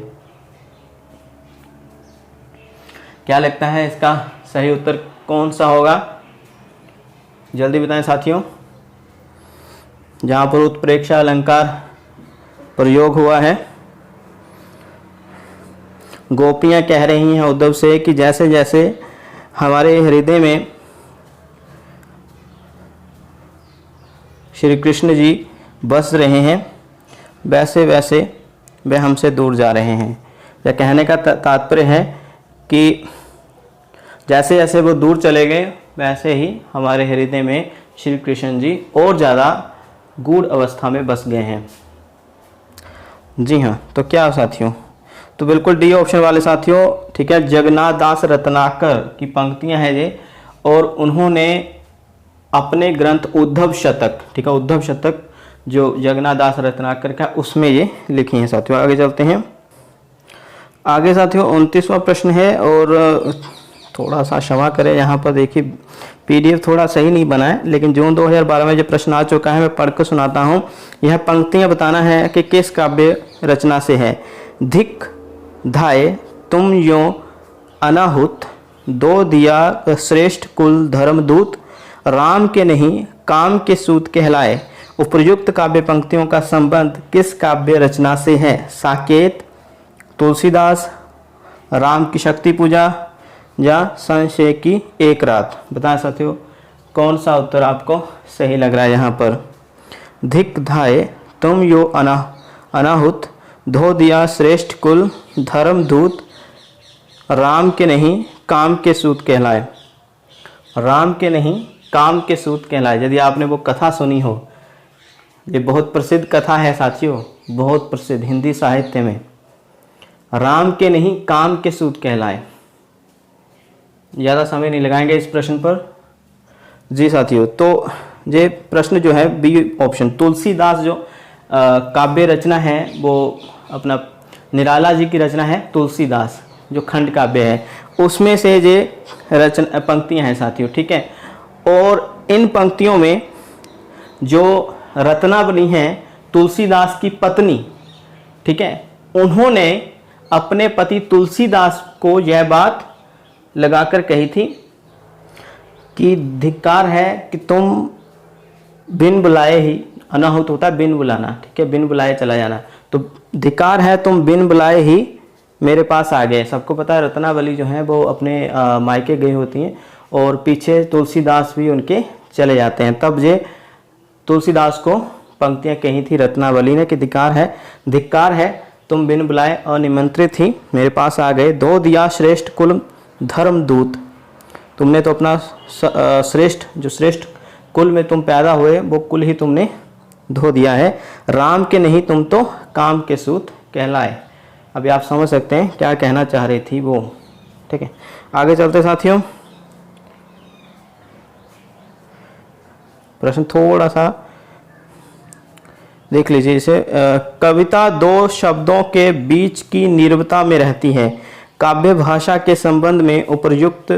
क्या लगता है इसका सही उत्तर कौन सा होगा? जल्दी बताएं साथियों। जहां पर उत्प्रेक्षा अलंकार प्रयोग हुआ है, गोपियां कह रही हैं उद्धव से कि जैसे जैसे हमारे हृदय में श्री कृष्ण जी बस रहे हैं, वैसे वैसे वे हमसे दूर जा रहे हैं। यह कहने का तात्पर्य है कि जैसे जैसे वो दूर चले गए, वैसे ही हमारे हृदय में श्री कृष्ण जी और ज़्यादा गूढ़ अवस्था में बस गए हैं। जी हाँ, तो क्या साथियों? तो बिल्कुल डी ऑप्शन वाले साथियों, ठीक है, जगन्नाथ दास रत्नाकर की पंक्तियां हैं ये, और उन्होंने अपने ग्रंथ उद्धव शतक, ठीक है, उद्धव शतक जो जगन्नाथ दास रत्नाकर का, उसमें ये लिखी हैं साथियों। आगे चलते हैं। आगे साथियों 29वां प्रश्न है, और थोड़ा सा क्षमा करें, यहाँ पर देखिए पीडीएफ थोड़ा सही नहीं बना है, लेकिन जून 2012 में जो प्रश्न आ चुका है मैं पढ़कर सुनाता हूँ। यह पंक्तियाँ बताना है कि किस काव्य रचना से है। धिक धाये तुम यो अनाहुत, दो दिया श्रेष्ठ कुल धर्मदूत, राम के नहीं काम के सूत कहलाए। उपर्युक्त काव्य पंक्तियों का संबंध किस काव्य रचना से है? साकेत, तुलसीदास, राम की शक्ति पूजा या संशय की एक रात। बताएं साथियों कौन सा उत्तर आपको सही लग रहा है यहाँ पर? धिक धाये तुम यो अनाहुत, धो दिया श्रेष्ठ कुल धर्मदूत, राम के नहीं काम के सूत कहलाए। राम के नहीं काम के सूत कहलाए। यदि आपने वो कथा सुनी हो, ये बहुत प्रसिद्ध कथा है साथियों, बहुत प्रसिद्ध हिंदी साहित्य में, राम के नहीं काम के सूत कहलाए। ज़्यादा समय नहीं लगाएंगे इस प्रश्न पर। जी साथियों, तो ये प्रश्न जो है बी ऑप्शन, तुलसीदास जो काव्य रचना है वो अपना निराला जी की रचना है, तुलसीदास जो खंड काव्य है, उसमें से ये रचना पंक्तियां हैं साथियों, ठीक है। और इन पंक्तियों में जो रत्नावली हैं तुलसीदास की पत्नी, ठीक है, उन्होंने अपने पति तुलसीदास को यह बात लगाकर कही थी कि धिक्कार है कि तुम बिन बुलाए ही, अनाहुत होता है बिन बुलाना, ठीक है, बिन बुलाए चला जाना, तो धिक्कार है तुम बिन बुलाए ही मेरे पास आ गए। सबको पता है रत्नावली जो है वो अपने मायके गई होती हैं और पीछे तुलसीदास भी उनके चले जाते हैं। तब ये तुलसीदास को पंक्तियां कही थी रत्नावली ने कि धिक्कार है तुम बिन बुलाए अनिमंत्रित ही मेरे पास आ गए। दो दिया श्रेष्ठ कुल धर्मदूत, तुमने तो अपना श्रेष्ठ जो श्रेष्ठ कुल में तुम पैदा हुए वो कुल ही तुमने धो दिया है। राम के नहीं तुम तो काम के सूत कहलाए। अभी आप समझ सकते हैं क्या कहना चाह रही थी वो, ठीक है। आगे चलते साथियों, प्रश्न थोड़ा सा देख लीजिए इसे। कविता दो शब्दों के बीच की निर्भरता में रहती है, काव्य भाषा के संबंध में उपर्युक्त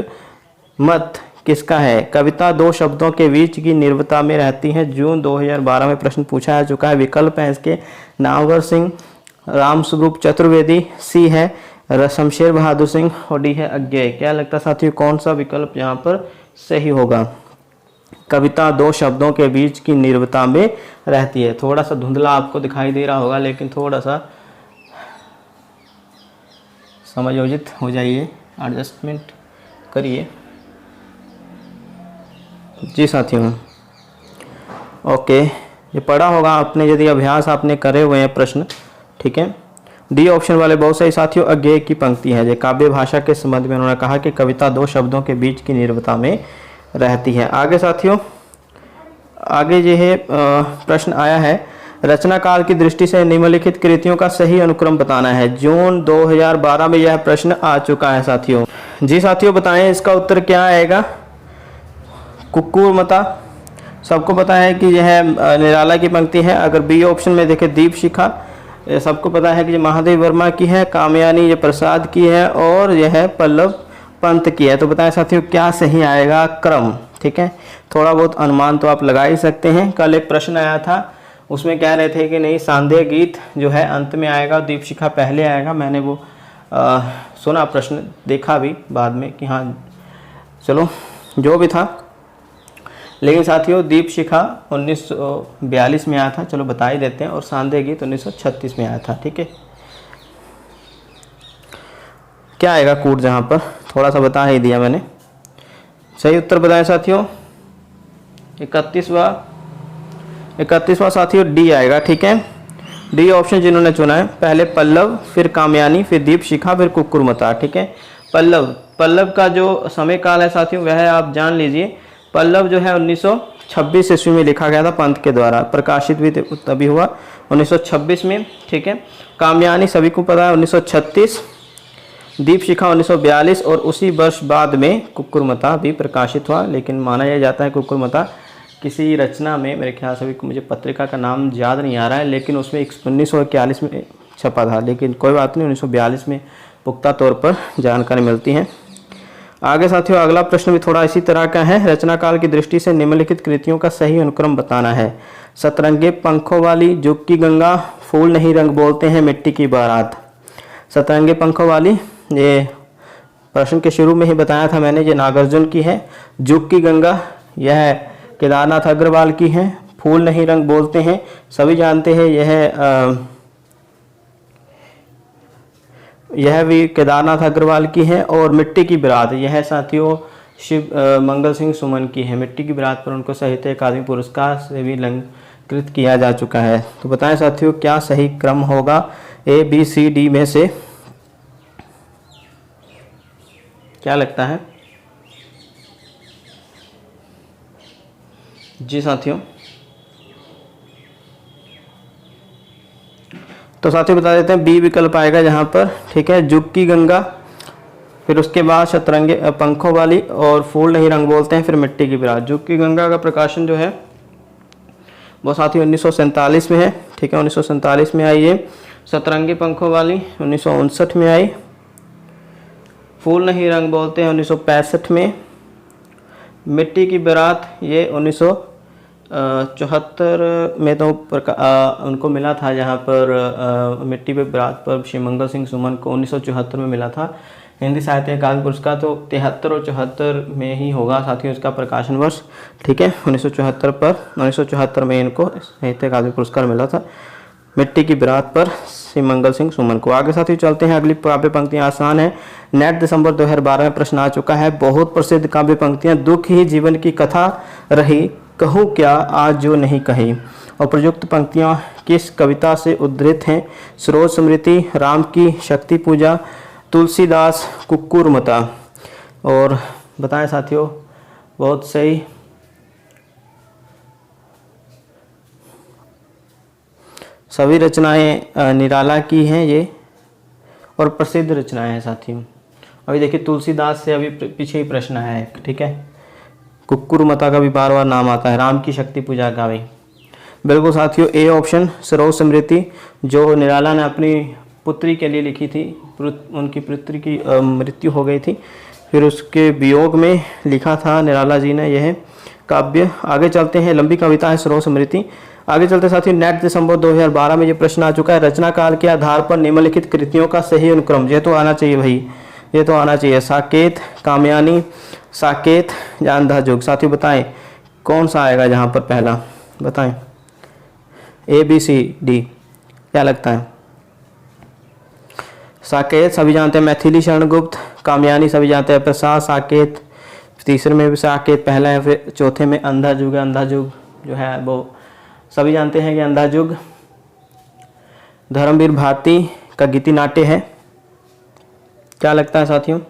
मत किसका है? कविता दो शब्दों के बीच की निर्भरता में रहती है, जून 2012 में प्रश्न पूछा जा चुका है। विकल्प है इसके नामवर सिंह, रामस्वरूप चतुर्वेदी, सी है शमशेर बहादुर सिंह और डी है अज्ञेय। क्या लगता है साथियों कौन सा विकल्प यहाँ पर सही होगा? कविता दो शब्दों के बीच की निर्भरता में रहती है। थोड़ा सा धुंधला आपको दिखाई दे रहा होगा, लेकिन थोड़ा सा समायोजित हो जाइए, एडजस्टमेंट करिए। जी साथियों, ओके, ये पढ़ा होगा आपने यदि अभ्यास आपने करे हुए हैं प्रश्न, ठीक है। डी ऑप्शन वाले बहुत सही साथियों। अज्ञेय की पंक्ति है, ये काव्य भाषा के संबंध में उन्होंने कहा कि कविता दो शब्दों के बीच की निर्भरता में रहती है। आगे साथियों, आगे ये है प्रश्न आया है, रचनाकाल की दृष्टि से निम्नलिखित कृतियों का सही अनुक्रम बताना है। जून 2012 में यह प्रश्न आ चुका है साथियों। जी साथियों, बताएं इसका उत्तर क्या आएगा। कुक्कुरमता, सबको पता है कि यह निराला की पंक्ति है। अगर बी ऑप्शन में देखें दीप शिखा, सबको पता है कि ये महादेव वर्मा की है। कामयानी ये प्रसाद की है और यह पल्लव पंत की है। तो बताएं साथियों क्या सही आएगा क्रम, ठीक है। थोड़ा बहुत अनुमान तो आप लगा ही सकते हैं। कल एक प्रश्न आया था, उसमें कह रहे थे कि नहीं सांदेह गीत जो है अंत में आएगा, दीप शिखा पहले आएगा। मैंने वो सुना प्रश्न, देखा भी बाद में कि हाँ चलो जो भी था, लेकिन साथियों दीप शिखा 1942 में आया था, चलो बता ही देते हैं, और सांदेह गीत 1936 में आया था, ठीक है। क्या आएगा कूट, जहाँ पर थोड़ा सा बता ही दिया मैंने। सही उत्तर बताएं साथियों, 31वां साथियों डी आएगा, ठीक है। डी ऑप्शन जिन्होंने चुना है, पहले पल्लव, फिर कामयानी, फिर दीप शिखा, फिर कुक्कुरमता, ठीक है। पल्लव का जो समय काल है साथियों वह आप जान लीजिए। पल्लव जो है 1926 ईस्वी में लिखा गया था पंत के द्वारा, प्रकाशित भी तभी हुआ 1926 में, ठीक है। कामयानी सभी को पता है 1936, दीप शिखा 1942 और उसी वर्ष बाद में कुक्कुरमता भी प्रकाशित हुआ। लेकिन माना यह जाता है कुक्कुरमता किसी रचना में, मेरे ख्याल से मुझे पत्रिका का नाम याद नहीं आ रहा है, लेकिन उसमें 1941 में छपा था, लेकिन कोई बात नहीं, 1942 में पुख्ता तौर पर जानकारी मिलती है। आगे साथियों अगला प्रश्न भी थोड़ा इसी तरह का है। रचना काल की दृष्टि से निम्नलिखित कृतियों का सही अनुक्रम बताना है। सतरंगे पंखों वाली, जुग की गंगा, फूल नहीं रंग बोलते हैं, मिट्टी की बारात। सतरंगे पंखों वाली ये प्रश्न के शुरू में ही बताया था मैंने, ये नागार्जुन की है। जुग की गंगा यह केदारनाथ अग्रवाल की है। फूल नहीं रंग बोलते हैं सभी जानते हैं, यह भी केदारनाथ अग्रवाल की है। और मिट्टी की बारात यह साथियों शिव मंगल सिंह सुमन की है। मिट्टी की बारात पर उनको साहित्य अकादमी पुरस्कार से भी अलंकृत किया जा चुका है। तो बताएं साथियों क्या सही क्रम होगा ए बी सी डी में से, क्या लगता है। जी साथियों, तो साथियों बता देते हैं बी विकल्प आएगा जहाँ पर, ठीक है। जुग की गंगा, फिर उसके बाद सतरंगे पंखों वाली और फूल नहीं रंग बोलते हैं, फिर मिट्टी की बारात। जुग की गंगा का प्रकाशन जो है वो साथियों 1947 में है, ठीक है, 1947 में आई है। सतरंगी पंखों वाली 1959 में आई। फूल नहीं रंग बोलते हैं 1965 में। मिट्टी की बारात ये 1974 में तो उनको मिला था, जहाँ पर मिट्टी पे बारात पर श्री मंगल सिंह सुमन को 1974 में मिला था हिंदी साहित्य अकादमी पुरस्कार। तो 73 और 74 में ही होगा साथियों इसका प्रकाशन वर्ष, ठीक है। 1974 में इनको साहित्य अकादमी पुरस्कार मिला था मिट्टी की बारात पर श्री मंगल सिंह सुमन को। आगे साथियों चलते हैं, अगली काव्य पंक्तियां आसान है। नेट दिसंबर 2012 में प्रश्न आ चुका है। बहुत प्रसिद्ध काव्य पंक्तियां, दुख ही जीवन की कथा रही, कहूँ क्या आज जो नहीं कही। और प्रयुक्त पंक्तियां किस कविता से उद्धृत हैं। सरोज स्मृति, राम की शक्ति पूजा, तुलसीदास, कुक्कुरमता। और बताएं साथियों, बहुत सही, सभी रचनाएं निराला की हैं ये, और प्रसिद्ध रचनाएं हैं साथियों। अभी देखिए तुलसीदास से अभी पीछे ही प्रश्न है, ठीक है। कुक्कुरमता का भी बार बार नाम आता है। राम की शक्ति पूजा का भी बिल्कुल साथियों ए ऑप्शन, सरोज स्मृति, जो निराला ने अपनी पुत्री के लिए लिखी थी। उनकी पुत्री की मृत्यु हो गई थी, फिर उसके वियोग में लिखा था निराला जी ने यह काव्य। आगे चलते हैं, लंबी कविता है सरोज स्मृति। आगे चलते साथियों, नेट दिसंबर 2012 में ये प्रश्न आ चुका है। रचना काल के आधार पर निम्नलिखित कृतियों का सही अनुक्रम, ये तो आना चाहिए भाई, ये तो आना चाहिए। साकेत, कामयानी, साकेत या अंधा जुग। साथियों बताएं कौन सा आएगा जहाँ पर पहला, बताएं। ए बी सी डी, क्या लगता है? साकेत सभी जानते हैं, मैथिली शरण गुप्त, कामयानी सभी जानते हैं, प्रसाद, साकेत, तीसरे में भी साकेत पहला है, फिर चौथे में अंधा युग है। अंधा युग जो है वो सभी जानते हैं कि अंधा युग धर्मवीर भारती का गीति नाट्य है। क्या लगता है साथियों?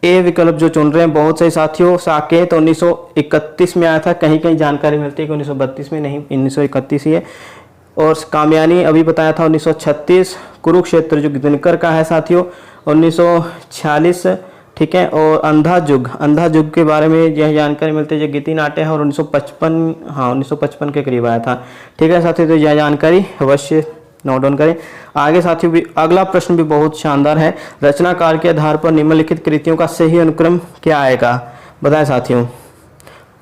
ए विकल्प जो चुन रहे हैं बहुत सही साथियों। साकेत 1931 में आया था, कहीं कहीं जानकारी मिलती है कि 1932 में, नहीं 1931 ही है। और कामयानी अभी बताया था 1936। कुरुक्षेत्र जो दिनकर का है साथियों 1946, ठीक है। और अंधा युग के बारे में यह जानकारी मिलती है जो गीति नाट्य है और 1955, हाँ 1955 के करीब आया था, ठीक है साथियों। तो यह जानकारी अवश्य नोट डाउन करें। आगे साथियों भी अगला प्रश्न भी बहुत शानदार है। रचनाकार के आधार पर निम्नलिखित कृतियों का सही अनुक्रम क्या आएगा, बताएं साथियों।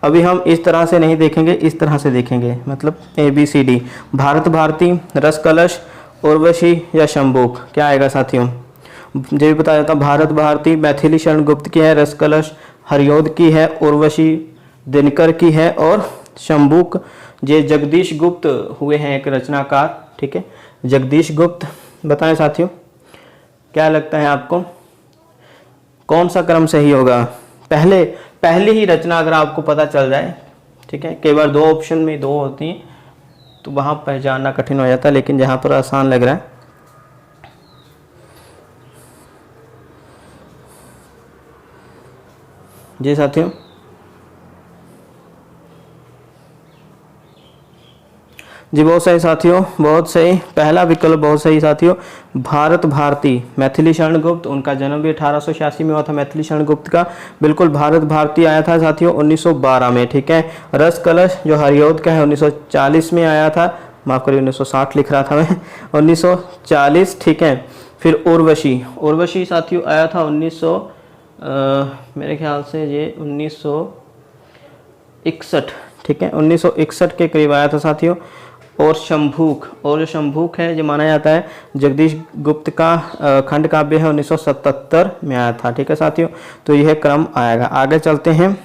अभी हम इस तरह से नहीं देखेंगे, इस तरह से देखेंगे, मतलब A B C D. Bharat Bharati, Ras Kalash, Urvashi या शंभूक, क्या आएगा साथियों? जो भी बताया जाता, भारत भारती मैथिली शरण गुप्त की है, रस कलश हरियोध की है, उर्वशी दिनकर की है और शंभूक ये जगदीश गुप्त हुए हैं एक रचनाकार, ठीक है, जगदीश गुप्त। बताएं साथियों क्या लगता है आपको, कौन सा क्रम सही होगा? पहले ही रचना अगर आपको पता चल जाए, ठीक है, कई बार दो ऑप्शन में दो होती हैं तो वहां पहचानना कठिन हो जाता है, लेकिन जहां पर आसान लग रहा है, जी साथियों। जी बहुत सही साथियों, बहुत सही, पहला विकल्प बहुत सही साथियों। भारत भारती मैथिली शरण गुप्त, उनका जन्म भी 1886 में हुआ था मैथिली शरण गुप्त का, बिल्कुल। भारत भारती आया था साथियों 1912 में, ठीक है। रस कलश जो हरियोध का है 1940 में आया था, माफ करिए 1960 लिख रहा था मैं 1940, ठीक है। फिर उर्वशी साथियों आया था 1900 मेरे ख्याल से ये 1961, ठीक है, 1961 के करीब आया था साथियों। और जो शंभूक है जो माना जाता है जगदीश गुप्त का खंड काव्य है 1977 में आया था, ठीक है साथियों। तो यह क्रम आएगा। आगे चलते हैं,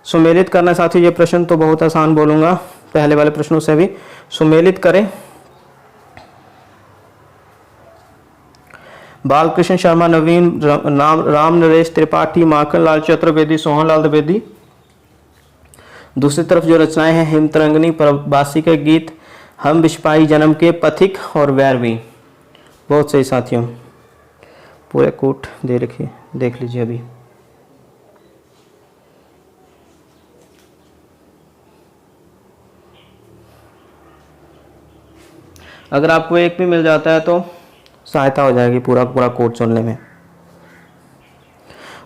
सुमेलित करना साथियों। ये प्रश्न तो बहुत आसान बोलूंगा, पहले वाले प्रश्नों से भी सुमेलित करें। बालकृष्ण शर्मा नवीन, राम नरेश त्रिपाठी, माखनलाल चतुर्वेदी, सोहनलाल द्विवेदी। दूसरी तरफ जो रचनाएं हैं हिमतरंगिनी, प्रवासी के गीत, हम विश्वाई जन्म के, पथिक और वैरवी। बहुत सही साथियों, पूरे कूट दे रखिए, देख लीजिए अभी। अगर आपको एक भी मिल जाता है तो सहायता हो जाएगी पूरा कोट चुनने में।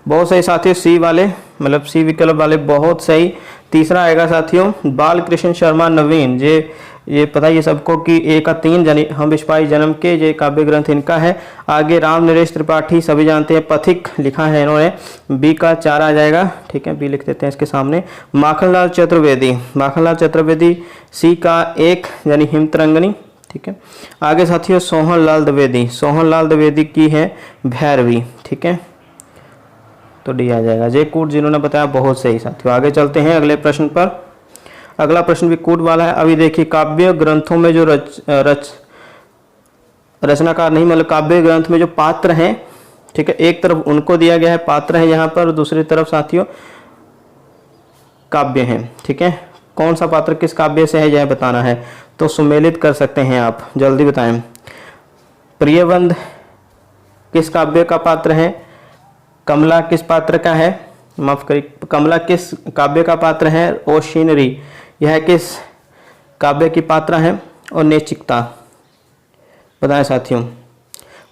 बहुत सही साथियों, सी वाले मतलब सी विकल्प वाले बहुत सही। तीसरा आएगा साथियों बालकृष्ण शर्मा नवीन, ये पता ही सबको कि ए का 3 यानी हम विश्वाई जन्म के, ये काव्य ग्रंथ इनका है। आगे राम नरेश त्रिपाठी सभी जानते हैं, पथिक लिखा है इन्होंने, बी का 4 आ जाएगा, ठीक है, बी लिख देते हैं इसके सामने। माखनलाल चतुर्वेदी सी का 1 यानी हिमतरंगिनी, ठीक है। आगे साथियों सोहनलाल द्विवेदी की है भैरवी, ठीक है, तो डी आ जाएगा। जे कूट जिन्होंने बताया बहुत सही साथियों। आगे चलते हैं अगले प्रश्न पर। अगला प्रश्न भी कूट वाला है। अभी देखिए काव्य ग्रंथों में जो रचनाकार नहीं मतलब काव्य ग्रंथ में जो पात्र हैं, ठीक है, एक तरफ उनको दिया गया है पात्र है यहाँ पर, दूसरी तरफ साथियों काव्य हैं, ठीक है। कौन सा पात्र किस काव्य से है यह बताना है, तो सुमेलित कर सकते हैं आप, जल्दी बताएं। प्रियबंध किस काव्य का पात्र है, कमला किस पात्र का है, माफ करिए, कमला किस काव्य का पात्र है, ओशिनरी यह किस काव्य की पात्र है, और नेचिकता बताएं साथियों।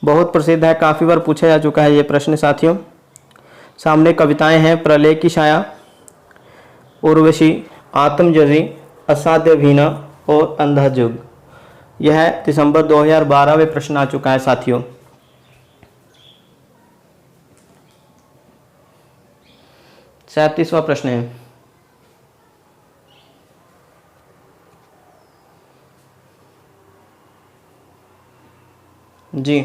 बहुत प्रसिद्ध है, काफ़ी बार पूछा जा चुका है ये प्रश्न साथियों। सामने कविताएं हैं, प्रलय की छाया, उर्वशी, आत्मजरी, असाध्य वीणा और अंधा युग। यह दिसंबर 2012 में प्रश्न आ चुका है साथियों। 37वां प्रश्न है। जी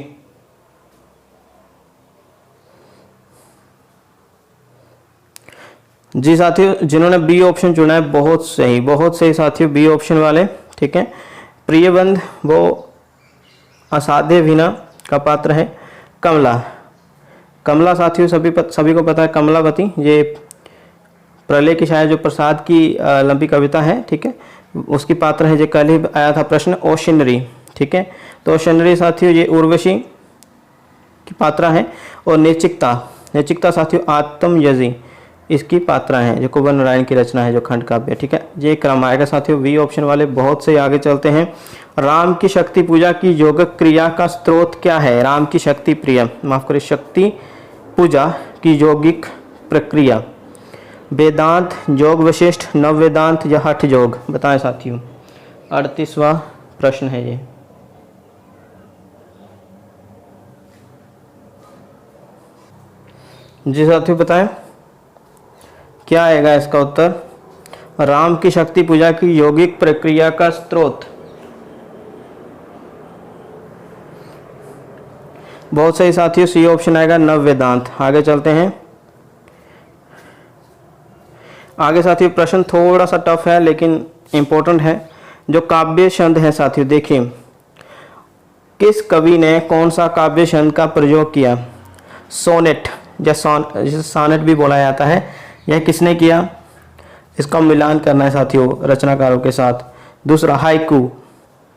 जी साथियों, जिन्होंने बी ऑप्शन चुना है बहुत सही साथियों, बी ऑप्शन वाले, ठीक है। प्रियबंध वो असाध्य वीणा का पात्र है। कमला, कमला साथियों सभी को पता है, कमलावती ये प्रलय की शायद जो प्रसाद की लंबी कविता है, ठीक है, उसकी पात्र है। जो कल ही आया था प्रश्न, ओशनरी, ठीक है। तो ओशनरी साथियों ये उर्वशी की पात्रा है। और नैचिकता साथियों आत्मयजी इसकी पात्रा है, जो कुंवर नारायण की रचना है, जो खंड काव्य, ठीक है। ये क्रम आएगा साथियों, वी ऑप्शन वाले बहुत से। आगे चलते हैं। राम की शक्ति पूजा की योगिक क्रिया का स्रोत क्या है? राम की शक्ति पूजा की योगिक प्रक्रिया, वेदांत, योग वशिष्ठ, नव वेदांत या हठ योग? बताएं साथियों। 38वां प्रश्न है ये। जी साथियों बताएं क्या आएगा इसका उत्तर? राम की शक्ति पूजा की योगिक प्रक्रिया का स्रोत, बहुत सही साथियों, सी ऑप्शन आएगा, नव वेदांत। आगे चलते हैं। आगे साथियों प्रश्न थोड़ा सा टफ है लेकिन इम्पोर्टेंट है। जो काव्य छंद है साथियों, देखिए किस कवि ने कौन सा काव्य छंद का प्रयोग किया? सोनेट या जिसे सोनेट भी बोला जाता है, यह किसने किया? इसका मिलान करना है साथियों रचनाकारों के साथ। दूसरा हाइकू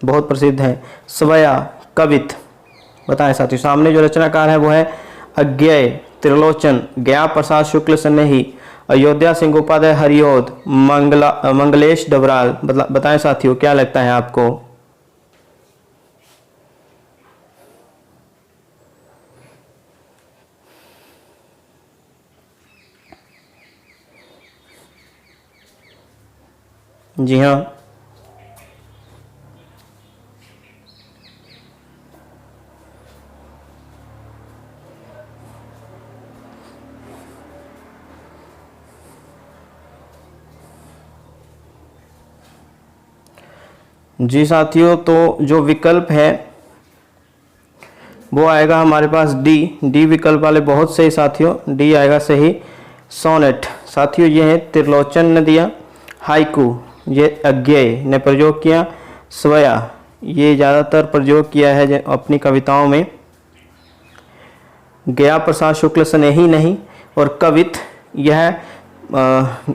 बहुत प्रसिद्ध है। स्वया, कवित। बताएं साथियों, सामने जो रचनाकार है वो है अज्ञेय, त्रिलोचन, गया प्रसाद शुक्ल स्नेही, अयोध्या सिंह उपाध्याय हरिओद, मंगलेश डबराल। बताएं साथियों क्या लगता है आपको? जी हाँ, जी साथियों, तो जो विकल्प है वो आएगा हमारे पास डी विकल्प वाले बहुत सही साथियों, डी आएगा सही, सोनेट। साथियों ये है त्रिलोचन ने दिया, हाइकू ये अज्ञेय ने प्रयोग किया, स्वया ये ज़्यादातर प्रयोग किया है अपनी कविताओं में, गया प्रसाद शुक्ल स्नेही नहीं, और कवित यह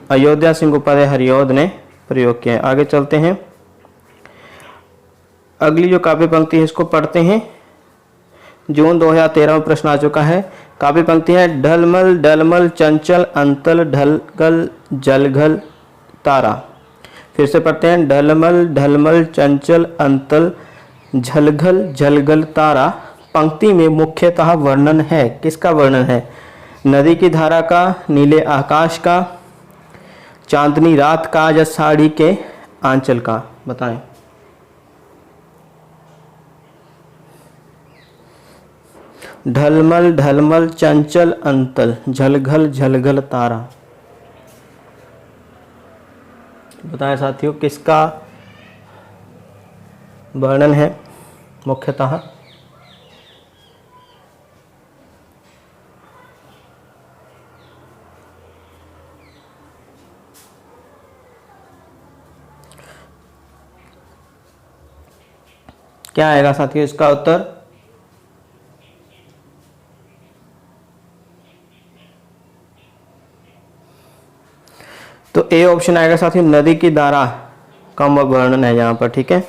अयोध्या सिंह उपाध्याय हरिओद ने प्रयोग किया है। आगे चलते हैं। अगली जो काव्य पंक्ति है इसको पढ़ते हैं। जून 2013 में प्रश्न आ चुका है। काव्य पंक्ति है ढलमल ढलमल चंचल अंतल ढलगल जलघल तारा। फिर से पढ़ते हैं ढलमल ढलमल चंचल अंतल झलघल झलघल तारा। पंक्ति में मुख्यतः वर्णन है, किसका वर्णन है? नदी की धारा का, नीले आकाश का, चांदनी रात का या साड़ी के आंचल का? बताएं। ढलमल ढलमल चंचल अंतल झलघल झलघल तारा। बताएं साथियों किसका वर्णन है मुख्यतः? क्या आएगा साथियों इसका उत्तर? तो ए ऑप्शन आएगा साथियों, नदी की धारा का वर्णन है यहाँ पर, ठीक है।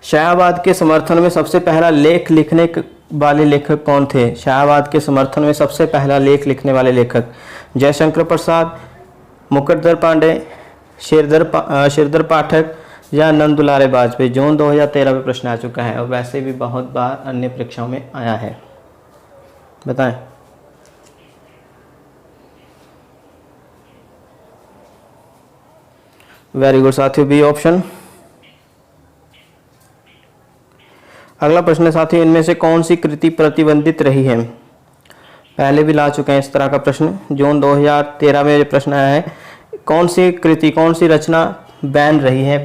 शायाबाद के समर्थन में सबसे पहला लेख लिखने वाले लेखक कौन थे? शायाबाद के समर्थन में सबसे पहला लेख लिखने वाले लेखक जयशंकर प्रसाद, मुकुटधर पांडे, श्रीधर पाठक या नंद दुलारे वाजपेयी? जून 2013 में प्रश्न आ चुका है और वैसे भी बहुत बार अन्य परीक्षाओं में आया है। बताएं। वेरी गुड साथियों, बी ऑप्शन। अगला प्रश्न है साथियों, इनमें से कौन सी कृति प्रतिबंधित रही है? पहले भी ला चुके हैं इस तरह का प्रश्न, जून 2013 में ये प्रश्न आया है। कौन सी कृति, कौन सी रचना बैन रही है,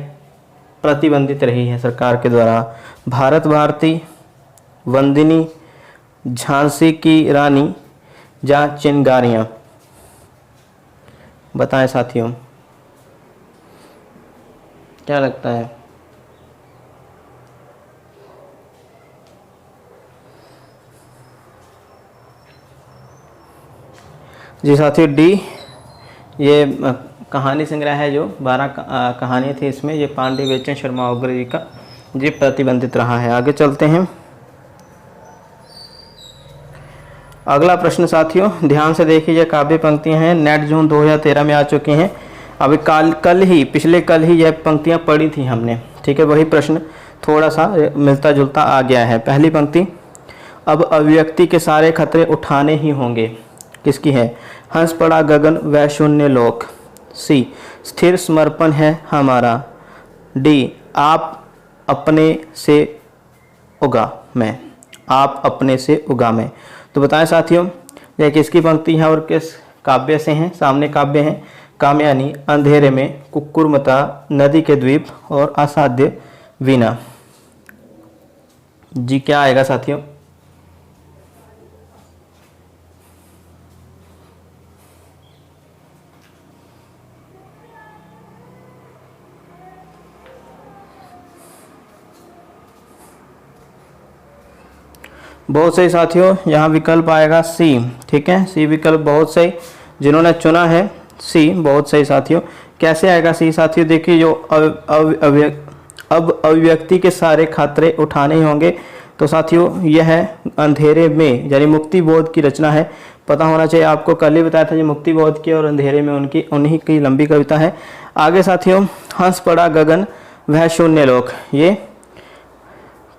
प्रतिबंधित रही है सरकार के द्वारा? भारत भारती, वंदिनी, झांसी की रानी या चिंगारियां? बताएं साथियों, क्या लगता है? जी साथियों, डी, ये कहानी संग्रह है जो 12 कहानी थी इसमें, ये पांडे बेचन शर्मा ओगरे जी का, ये प्रतिबंधित रहा है। आगे चलते हैं। अगला प्रश्न साथियों ध्यान से देखिए, ये काव्य पंक्तियां हैं, नेट जून 2013 में आ चुकी हैं। अभी पिछले कल ही यह पंक्तियां पढ़ी थी हमने, ठीक है। वही प्रश्न थोड़ा सा मिलता जुलता आ गया है। पहली पंक्ति, अब अभिव्यक्ति के सारे खतरे उठाने ही होंगे, किसकी है? हंस पड़ा गगन वह शून्य लोक। सी, स्थिर समर्पण है हमारा। डी, आप अपने से उगा मैं, आप अपने से उगा मैं। तो बताएं साथियों, यह किसकी पंक्ति है और किस काव्य से हैं? सामने काव्य हैं कामयानी, अंधेरे में, कुक्कुरमता, नदी के द्वीप और असाध्य वीणा। जी क्या आएगा साथियों? बहुत सही साथियों, यहाँ विकल्प आएगा सी, ठीक है। सी विकल्प बहुत सही, जिन्होंने चुना है सी, बहुत सही साथियों। कैसे आएगा सी साथियों? देखिए, जो अब अभिव्यक्ति के सारे खतरे उठाने ही होंगे, तो साथियों यह है अंधेरे में, यानी मुक्ति बोध की रचना है। पता होना चाहिए आपको, कल ही बताया था ये मुक्ति बोध की और अंधेरे में उन्हीं की लंबी कविता है। आगे साथियों, हंस पड़ा गगन वह शून्य लोक, ये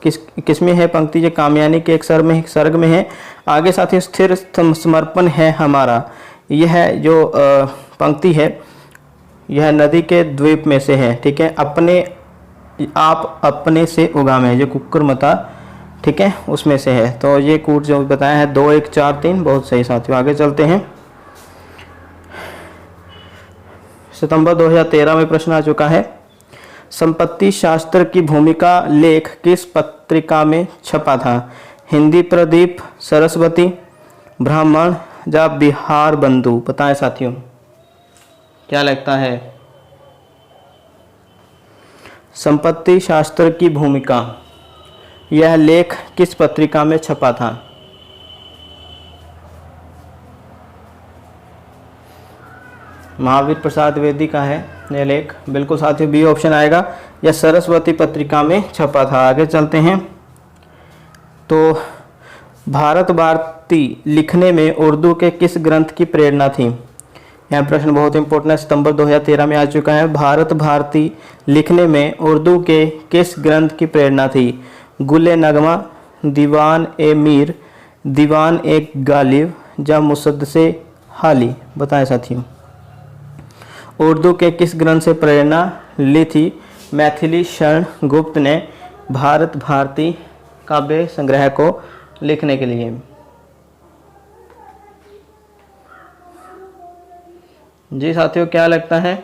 किस में है पंक्ति? ये कामयानी के एक सर्ग में है। आगे साथियों, स्थिर समर्पण है हमारा, यह जो पंक्ति है यह नदी के द्वीप में से है, ठीक है। आप अपने से उगा में, जो कुक्कुरमता, ठीक है, उसमें से है। तो ये कूट जो बताया है 2 1 4 3, बहुत सही साथियों। आगे चलते हैं। सितंबर 2013 में प्रश्न आ चुका है, संपत्ति शास्त्र की भूमिका लेख किस पत्रिका में छपा था? हिंदी प्रदीप, सरस्वती, ब्राह्मण या बिहार बंधु? बताएं साथियों, क्या लगता है? संपत्ति शास्त्र की भूमिका, यह लेख किस पत्रिका में छपा था? महावीर प्रसाद द्विवेदी का है यह लेख, बिल्कुल साथियों बी ऑप्शन आएगा, यह सरस्वती पत्रिका में छपा था। आगे चलते हैं। तो भारत भारती लिखने में उर्दू के किस ग्रंथ की प्रेरणा थी? यह प्रश्न बहुत इंपॉर्टेंट है, सितंबर 2013 में आ चुका है। भारत भारती लिखने में उर्दू के किस ग्रंथ की प्रेरणा थी? गुले नगमा, दीवान ए मीर, दीवान ए गालिब या मुसद्दसे हाली? बताएं साथियों, उर्दू के किस ग्रंथ से प्रेरणा ली थी मैथिली शरण गुप्त ने भारत भारती काव्य संग्रह को लिखने के लिए? जी साथियों, क्या लगता है,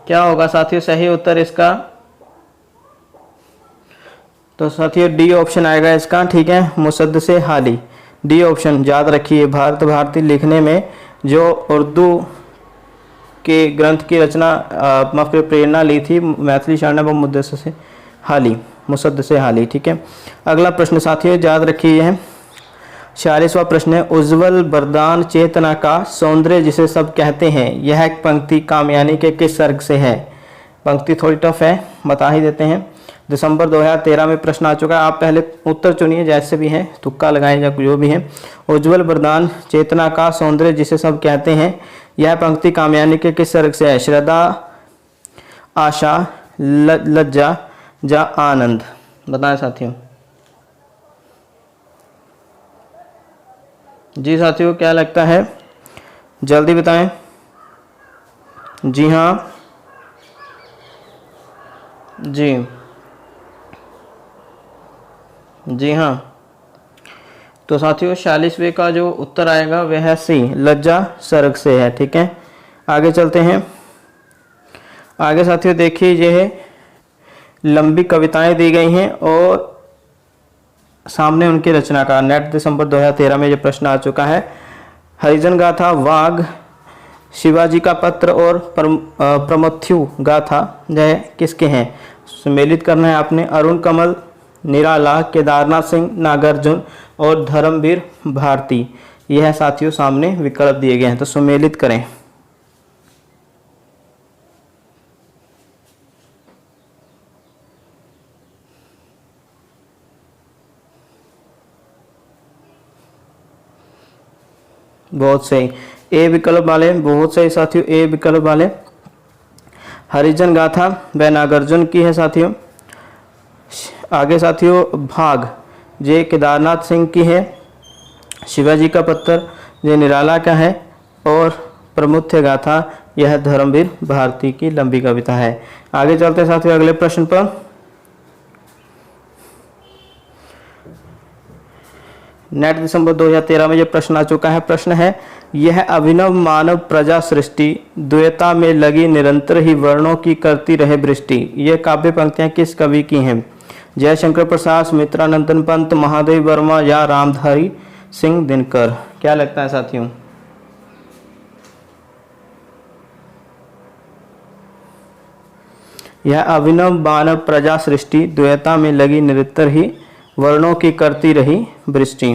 क्या होगा साथियों सही उत्तर इसका? तो साथियों डी ऑप्शन आएगा इसका, ठीक है, मुसद्दसे हाली। डी ऑप्शन याद रखिए। भारत भारती लिखने में जो उर्दू के ग्रंथ की रचना प्रेरणा ली थी मैथिली शरण व मुसद्दसे हाली, मुसद्दसे हाली, ठीक है। अगला प्रश्न साथियों याद रखिए, है 46वां प्रश्न है, उज्ज्वल वरदान चेतना का सौंदर्य जिसे सब कहते हैं, यह एक पंक्ति कामयानी के किस सर्ग से है? पंक्ति थोड़ी टफ है, बता ही देते हैं। दिसंबर 2013 में प्रश्न आ चुका है, आप पहले उत्तर चुनिए जैसे भी है, तुक्का लगाएं या जो भी है। उज्ज्वल वरदान चेतना का सौंदर्य जिसे सब कहते हैं, यह पंक्ति कामयानी के किस सर्ग से है? श्रद्धा, आशा, लज्जा या आनंद? बताएं साथियों। जी साथियों, क्या लगता है, जल्दी बताएं। जी हाँ, जी जी हाँ, तो साथियों 46वें का जो उत्तर आएगा वह है सी, लज्जा सर्ग से है, ठीक है। आगे चलते हैं। आगे साथियों देखिए, यह लंबी कविताएं दी गई हैं और सामने उनकी रचनाकार। नेट दिसंबर 2013 में ये प्रश्न आ चुका है। हरिजन गाथा, वाघ, शिवाजी का पत्र और प्रमथ्यु गाथा यह किसके हैं? सम्मिलित करना है आपने। अरुण कमल, निराला, केदारनाथ सिंह, नागार्जुन और धर्मवीर भारती, यह साथियों सामने विकल्प दिए गए हैं, तो सम्मिलित करें। बहुत सही, ए विकल्प वाले, बहुत सही साथियों, ए विकल्प वाले। हरिजन गाथा व नागार्जुन की है साथियों। आगे साथियों भाग जे केदारनाथ सिंह की है। शिवाजी का पत्र जे निराला का है और प्रमुख्य गाथा यह धर्मवीर भारती की लंबी कविता है। आगे चलते साथियों अगले प्रश्न पर। नेट दिसंबर 2013 में यह प्रश्न आ चुका है। प्रश्न है, यह अभिनव मानव प्रजा सृष्टि द्वैता में लगी निरंतर ही वर्णों की करती रहे वृष्टि। यह काव्य पंक्तियां किस कवि की हैं? जयशंकर प्रसाद, सुमित्रानंदन पंत, महादेव वर्मा या रामधारी सिंह दिनकर? क्या लगता है साथियों? यह अभिनव मानव प्रजा सृष्टि द्वैता में लगी निरंतर ही वर्णों की करती रही वृष्टि।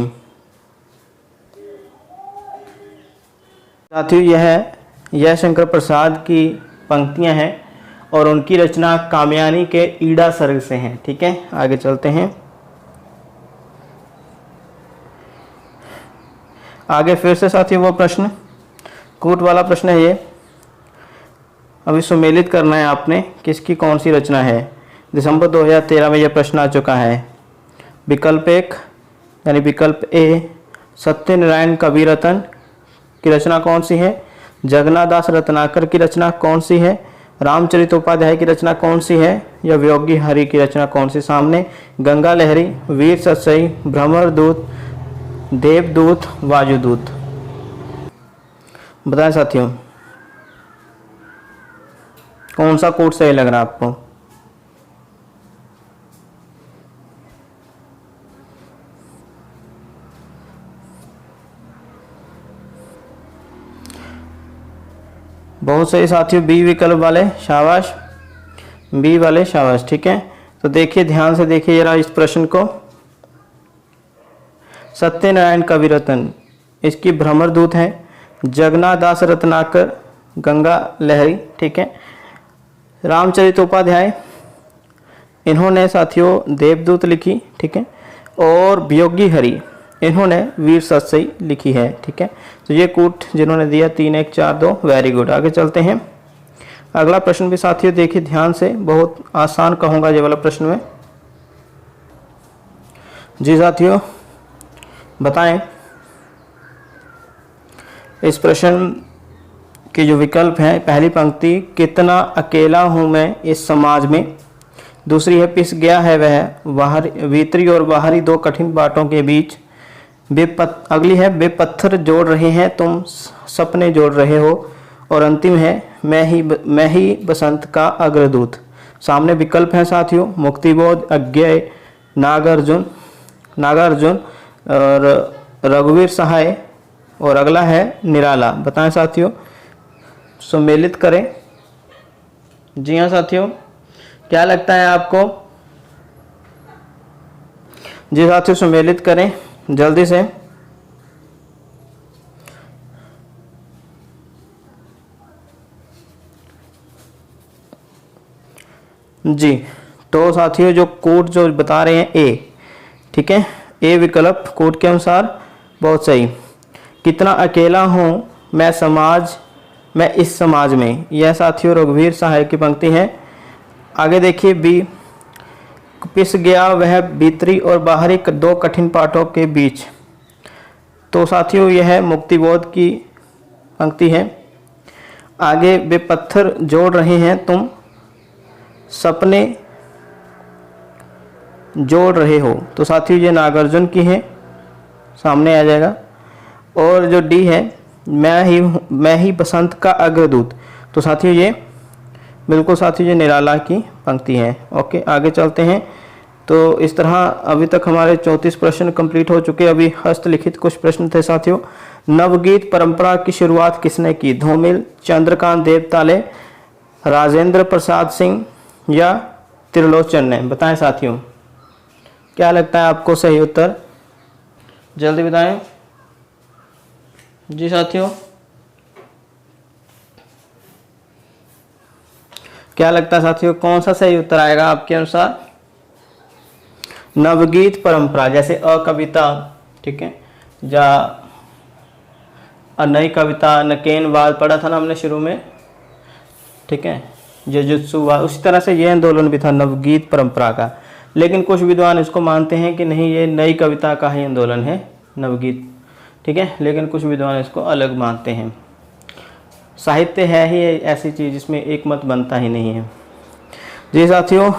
साथियों यह जयशंकर प्रसाद की पंक्तियां हैं और उनकी रचना कामयानी के ईड़ा सर्ग से हैं। ठीक है, आगे चलते हैं। आगे फिर से साथियों वो प्रश्न कूट वाला प्रश्न है। ये अभी सम्मिलित करना है आपने किसकी कौन सी रचना है। दिसंबर 2013 में यह प्रश्न आ चुका है। विकल्प 1 यानी विकल्प ए, सत्यनारायण कविरत्न की रचना कौन सी है? जगन्नाथ रत्नाकर की रचना कौन सी है? रामचरितोपाध्याय की रचना कौन सी है? या वियोगी हरि की रचना कौन सी? सामने गंगा लहरी, वीर सतसई, भ्रमरदूत, देवदूत, वायुदूत। बताएं साथियों कौन सा कोट सही लग रहा है आपको? बहुत सही साथियों, बी विकल्प वाले, शाबाश, बी वाले शाबाश। ठीक है, तो देखिए ध्यान से देखिए जरा इस प्रश्न को। सत्यनारायण कविरत्न इसकी भ्रमरदूत है, जगन्नाथ रत्नाकर गंगा लहरी। ठीक है, रामचरितोपाध्याय इन्होंने साथियों देवदूत लिखी। ठीक है, और वियोगी हरि इन्होंने वीर सतसई लिखी है। ठीक है, तो ये कूट जिन्होंने दिया 3 1 4 2, वेरी गुड। आगे चलते हैं। अगला प्रश्न भी साथियों देखिए ध्यान से, बहुत आसान कहूँगा ये वाला प्रश्न में। जी साथियों बताएं इस प्रश्न के जो विकल्प हैं। पहली पंक्ति, कितना अकेला हूँ मैं इस समाज में। दूसरी है, पिस गया है वह भीतरी और बाहरी दो कठिन बातों के बीच। अगली है, बेपत्थर जोड़ रहे हैं तुम सपने जोड़ रहे हो। और अंतिम है, मैं ही बसंत का अग्रदूत। सामने विकल्प हैं साथियों, मुक्तिबोध, अज्ञेय, नागार्जुन और रघुवीर सहाय, और अगला है निराला। बताएं साथियों, सम्मिलित करें। जी हाँ साथियों, क्या लगता है आपको? जी साथियों सम्मिलित करें जल्दी से। जी तो साथियों जो कोड जो बता रहे हैं ए, ठीक है, ए विकल्प कोड के अनुसार बहुत सही। कितना अकेला हूँ मैं इस समाज में, यह साथियों रघुवीर सहाय की पंक्ति है। आगे देखिए बी, पिस गया वह भीतरी और बाहरी दो कठिन पाठों के बीच, तो साथियों यह मुक्तिबोध की पंक्ति है। आगे वे पत्थर जोड़ रहे हैं तुम सपने जोड़ रहे हो, तो साथियों ये नागार्जुन की है, सामने आ जाएगा। और जो डी है, मैं ही बसंत का अग्रदूत, तो साथियों ये बिल्कुल साथियों ये निराला की पंक्ति है। ओके आगे चलते हैं। तो इस तरह अभी तक हमारे 34 प्रश्न कंप्लीट हो चुके। अभी हस्तलिखित कुछ प्रश्न थे साथियों। नवगीत परंपरा की शुरुआत किसने की? धूमिल, चंद्रकांत देवताले, राजेंद्र प्रसाद सिंह या त्रिलोचन ने? बताएं साथियों, क्या लगता है आपको सही उत्तर? जल्दी बताएं जी साथियों, क्या लगता है साथियों, कौन सा सही उत्तर आएगा आपके अनुसार? नवगीत परंपरा, जैसे अ कविता, ठीक है, या नई कविता, नकेनवाद पढ़ा था ना हमने शुरू में, ठीक है, जुजुत्सुवाद, उसी तरह से ये आंदोलन भी था नवगीत परंपरा का। लेकिन कुछ विद्वान इसको मानते हैं कि नहीं, ये नई कविता का ही आंदोलन है नवगीत, ठीक है, लेकिन कुछ विद्वान इसको अलग मानते हैं। साहित्य है ही ऐसी चीज़ जिसमें एक मत बनता ही नहीं है। जी साथियों,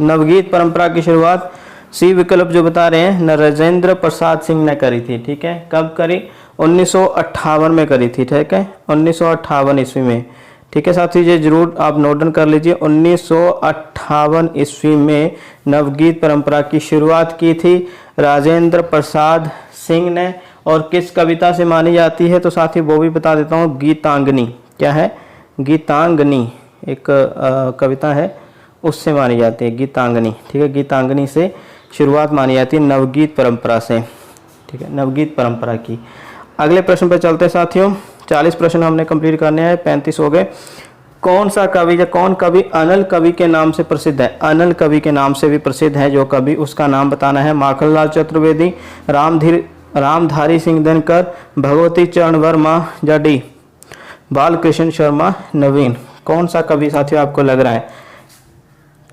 नवगीत परंपरा की शुरुआत सी विकल्प जो बता रहे हैं राजेंद्र प्रसाद सिंह ने करी थी, ठीक है। कब करी? 1958 में करी थी, ठीक है, 1958 ईस्वी में, ठीक है साथियों, ये जरूर आप नोट डाउन कर लीजिए। 1958 ईस्वी में नवगीत परंपरा की शुरुआत की थी राजेंद्र प्रसाद सिंह ने। और किस कविता से मानी जाती है? तो साथी वो भी बता देता हूँ, गीतांगनी। क्या है? गीतांगनी एक कविता है, उससे मानी जाती है गीतांगनी, ठीक है, गीतांगनी से शुरुआत मानी जाती है नवगीत परंपरा से, ठीक है, नवगीत परंपरा की। अगले प्रश्न पर चलते हैं साथियों। 40 प्रश्न हमने कंप्लीट करने हैं, 35 हो गए। कौन सा कवि या कौन कवि अनल कवि के नाम से प्रसिद्ध है? अनल कवि के नाम से भी प्रसिद्ध है जो कवि, उसका नाम बताना है। माखनलाल चतुर्वेदी, रामधारी सिंह दिनकर, भगवती चरण वर्मा या डी बालकृष्ण शर्मा नवीन? कौन सा कवि साथियों आपको लग रहा है?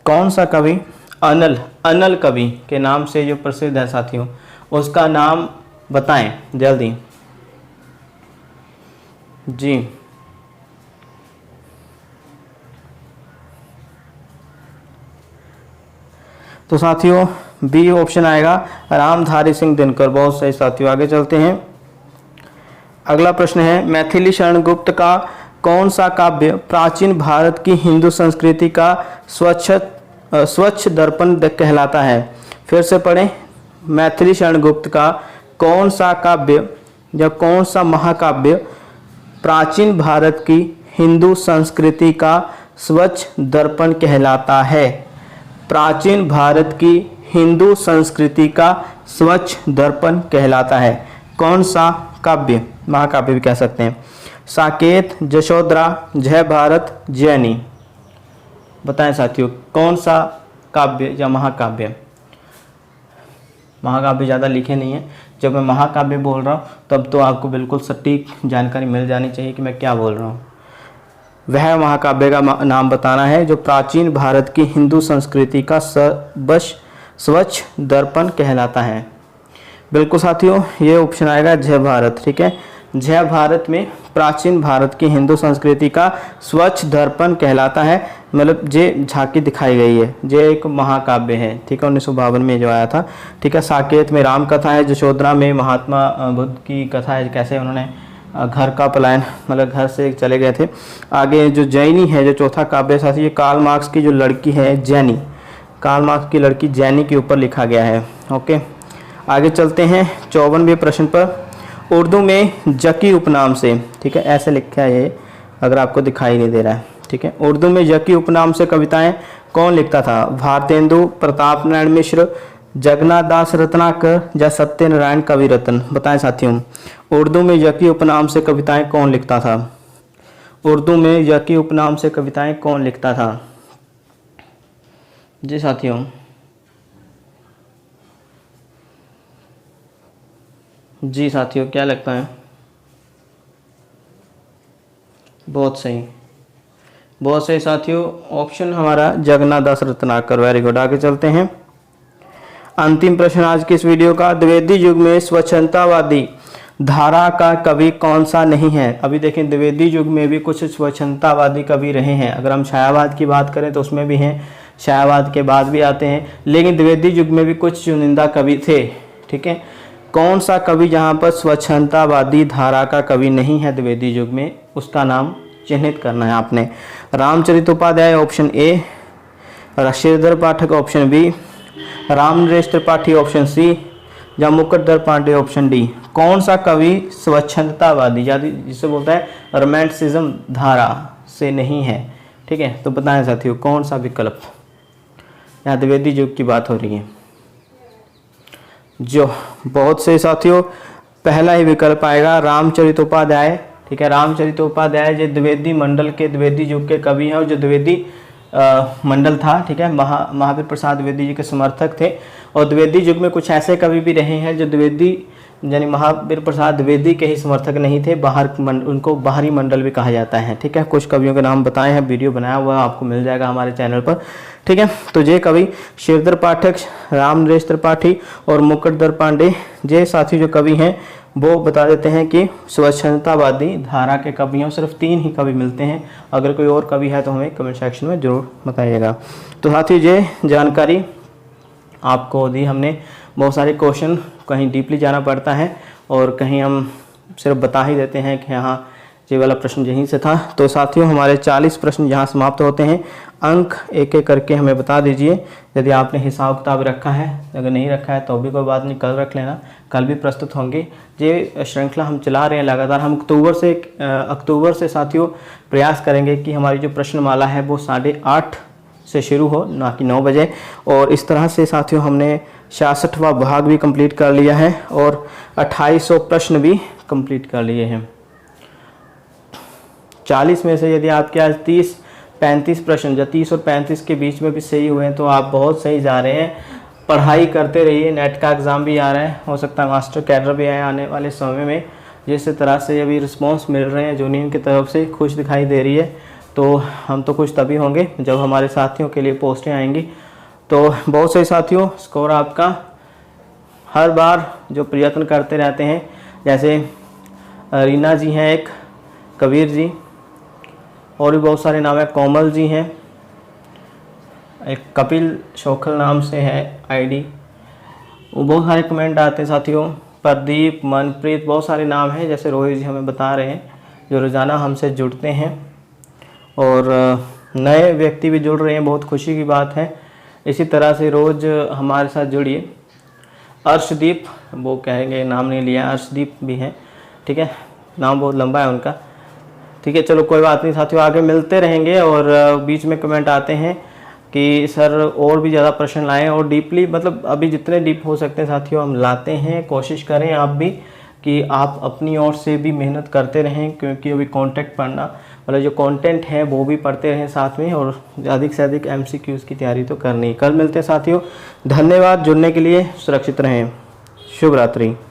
कौन सा कवि अनल कवि के नाम से जो प्रसिद्ध है साथियों, उसका नाम बताएं जल्दी जी। तो साथियों बी ऑप्शन आएगा, रामधारी सिंह दिनकर। बहुत सही साथियों, आगे चलते हैं। अगला प्रश्न है, मैथिली शरण गुप्त का कौन सा काव्य प्राचीन भारत की हिंदू संस्कृति का स्वच्छ दर्पण कहलाता है? फिर से पढ़ें, मैथिली शरण गुप्त का कौन सा काव्य या कौन सा महाकाव्य प्राचीन भारत की हिंदू संस्कृति का स्वच्छ दर्पण कहलाता है? प्राचीन भारत की हिंदू संस्कृति का स्वच्छ दर्पण कहलाता है। कौन सा काव्य, महाकाव्य भी कह सकते हैं? साकेत, यशोधरा, जय भारत, जैनी? बताएं साथियों, कौन सा काव्य या महाकाव्य? महाकाव्य ज़्यादा लिखे नहीं है, जब मैं महाकाव्य बोल रहा हूँ तब तो आपको बिल्कुल सटीक जानकारी मिल जानी चाहिए कि मैं क्या बोल रहा हूँ। वह महाकाव्य का नाम बताना है जो प्राचीन भारत की हिंदू संस्कृति का स्वच्छ दर्पण कहलाता है। बिल्कुल साथियों, ये ऑप्शन आएगा जय भारत, ठीक है। जय भारत में प्राचीन भारत की हिंदू संस्कृति का स्वच्छ दर्पण कहलाता है, मतलब जे झांकी दिखाई गई है, जे एक महाकाव्य है, ठीक है, 1952 में जो आया था, ठीक है। साकेत में राम कथा है, यशोधरा में महात्मा बुद्ध की कथा है, कैसे उन्होंने घर का पलायन, मतलब घर से चले गए थे। आगे जो जैनी है, जो चौथा काव्य साथी, ये कार्ल मार्क्स की जो लड़की है जैनी, कार्ल मार्क्स की लड़की जैनी के ऊपर लिखा गया है। ओके, आगे चलते हैं 54वें प्रश्न पर। उर्दू में जकी उपनाम से, ठीक है, ऐसे लिखा है ये, अगर आपको दिखाई नहीं दे रहा है, ठीक है। उर्दू में जकी उपनाम से कविताएं कौन लिखता था? भारतेंदु, प्रताप नारायण मिश्र, जगन्नाथ दास रत्नाकर या सत्यनारायण कविरत्न? बताएं साथियों, उर्दू में जकी उपनाम से कविताएं कौन लिखता था? उर्दू में जकी उपनाम से कविताएं कौन लिखता था? जी साथियों, जी साथियों, क्या लगता है? बहुत सही, बहुत सही साथियों, ऑप्शन हमारा जगन्नाथ दास रत्नाकर। वेरी गुड, आगे चलते हैं। अंतिम प्रश्न आज के इस वीडियो का, द्विवेदी युग में स्वच्छंदतावादी धारा का कवि कौन सा नहीं है? अभी देखें, द्विवेदी युग में भी कुछ स्वच्छंदतावादी कवि रहे हैं। अगर हम छायावाद की बात करें तो उसमें भी हैं, छायावाद के बाद भी आते हैं, लेकिन द्विवेदी युग में भी कुछ चुनिंदा कवि थे, ठीक है। कौन सा कवि जहाँ पर स्वच्छंदतावादी धारा का कवि नहीं है द्विवेदी युग में, उसका नाम चिन्हित करना है आपने। Ramcharitopadhyay option A, Shridhar Pathak option B, Ram Naresh Tripathi option C, या मुकुटधर पांडे ऑप्शन डी। कौन सा कवि स्वच्छंदतावादी या जिसे बोलता है रोमांटिसिज्म धारा से नहीं है? ठीक है, तो बताएं साथियों कौन सा विकल्प। यहाँ द्विवेदी युग की बात हो रही है। जो बहुत से साथियों पहला ही विकल्प आएगा रामचरितोपाध्याय। ठीक है, रामचरितोपाध्याय जो द्विवेदी मंडल के, द्विवेदी युग के कवि हैं और जो द्विवेदी मंडल था, ठीक है, महावीर प्रसाद द्विवेदी जी के समर्थक थे। और द्विवेदी युग में कुछ ऐसे कवि भी रहे हैं जो द्विवेदी यानी महावीर प्रसाद द्विवेदी के ही समर्थक नहीं थे, उनको बाहरी मंडल भी कहा जाता है। ठीक है, कुछ कवियों के नाम बताए हैं, वीडियो बनाया हुआ आपको मिल जाएगा हमारे चैनल पर। ठीक है, तो ये कवि श्रीधर पाठक, राम नरेश त्रिपाठी और मुकुटधर पांडे ये साथी जो कवि हैं वो बता देते हैं कि स्वच्छंदतावादी धारा के कवियों सिर्फ 3 ही कवि मिलते हैं। अगर कोई और कवि है तो हमें कमेंट सेक्शन में जरूर बताइएगा। तो साथियों ये जानकारी आपको दी हमने। बहुत सारे क्वेश्चन कहीं डीपली जाना पड़ता है और कहीं हम सिर्फ बता ही देते हैं कि हाँ ये वाला प्रश्न यहीं से था। तो साथियों हमारे 40 प्रश्न यहाँ समाप्त होते हैं। अंक एक एक करके हमें बता दीजिए यदि आपने हिसाब किताब रखा है। अगर नहीं रखा है तो भी कोई बात नहीं, कल रख लेना, कल भी प्रस्तुत होंगे। ये श्रृंखला हम चला रहे हैं लगातार। हम अक्टूबर से साथियों प्रयास करेंगे कि हमारी जो प्रश्नमाला है वो 8:30 से शुरू हो, ना कि 9 बजे। और इस तरह से साथियों हमने 66वां भाग भी कंप्लीट कर लिया है और 2800 प्रश्न भी कंप्लीट कर लिए हैं। 40 में से यदि आपके आज 30-35 प्रश्न, या 30 और 35 के बीच में भी सही हुए हैं तो आप बहुत सही जा रहे हैं। पढ़ाई करते रहिए, नेट का एग्ज़ाम भी आ रहा है, हो सकता है मास्टर कैडर भी आए आने वाले समय में। जिस तरह से अभी रिस्पॉन्स मिल रहे हैं यूनियन की तरफ से, खुश दिखाई दे रही है, तो हम तो खुश तभी होंगे जब हमारे साथियों के लिए पोस्टें आएंगी। तो बहुत सही साथियों, स्कोर आपका हर बार जो प्रयत्न करते रहते हैं, जैसे रीना जी हैं, एक कबीर जी, और भी बहुत सारे नाम है, कोमल जी हैं, एक कपिल शोखल नाम से है आईडी, वो बहुत सारे कमेंट आते हैं साथियों। प्रदीप, मनप्रीत, बहुत सारे नाम हैं, जैसे रोहित जी हमें बता रहे हैं जो रोज़ाना हमसे जुड़ते हैं, और नए व्यक्ति भी जुड़ रहे हैं, बहुत खुशी की बात है। इसी तरह से रोज़ हमारे साथ जुड़िए। अर्शदीप, वो कहेंगे नाम नहीं लिया, अर्शदीप भी हैं, ठीक है, नाम बहुत लंबा है उनका। ठीक है, चलो कोई बात नहीं साथियों, आगे मिलते रहेंगे। और बीच में कमेंट आते हैं कि सर और भी ज़्यादा प्रश्न लाएं और डीपली, मतलब अभी जितने डीप हो सकते हैं साथियों हम लाते हैं। कोशिश करें आप भी कि आप अपनी ओर से भी मेहनत करते रहें, क्योंकि अभी कॉन्टेक्ट पढ़ना, मतलब जो कंटेंट है वो भी पढ़ते रहें साथ में, और अधिक से अधिक MCQs की तैयारी तो करनी। कल मिलते हैं साथियों, धन्यवाद जुड़ने के लिए, सुरक्षित रहें, शुभ रात्रि।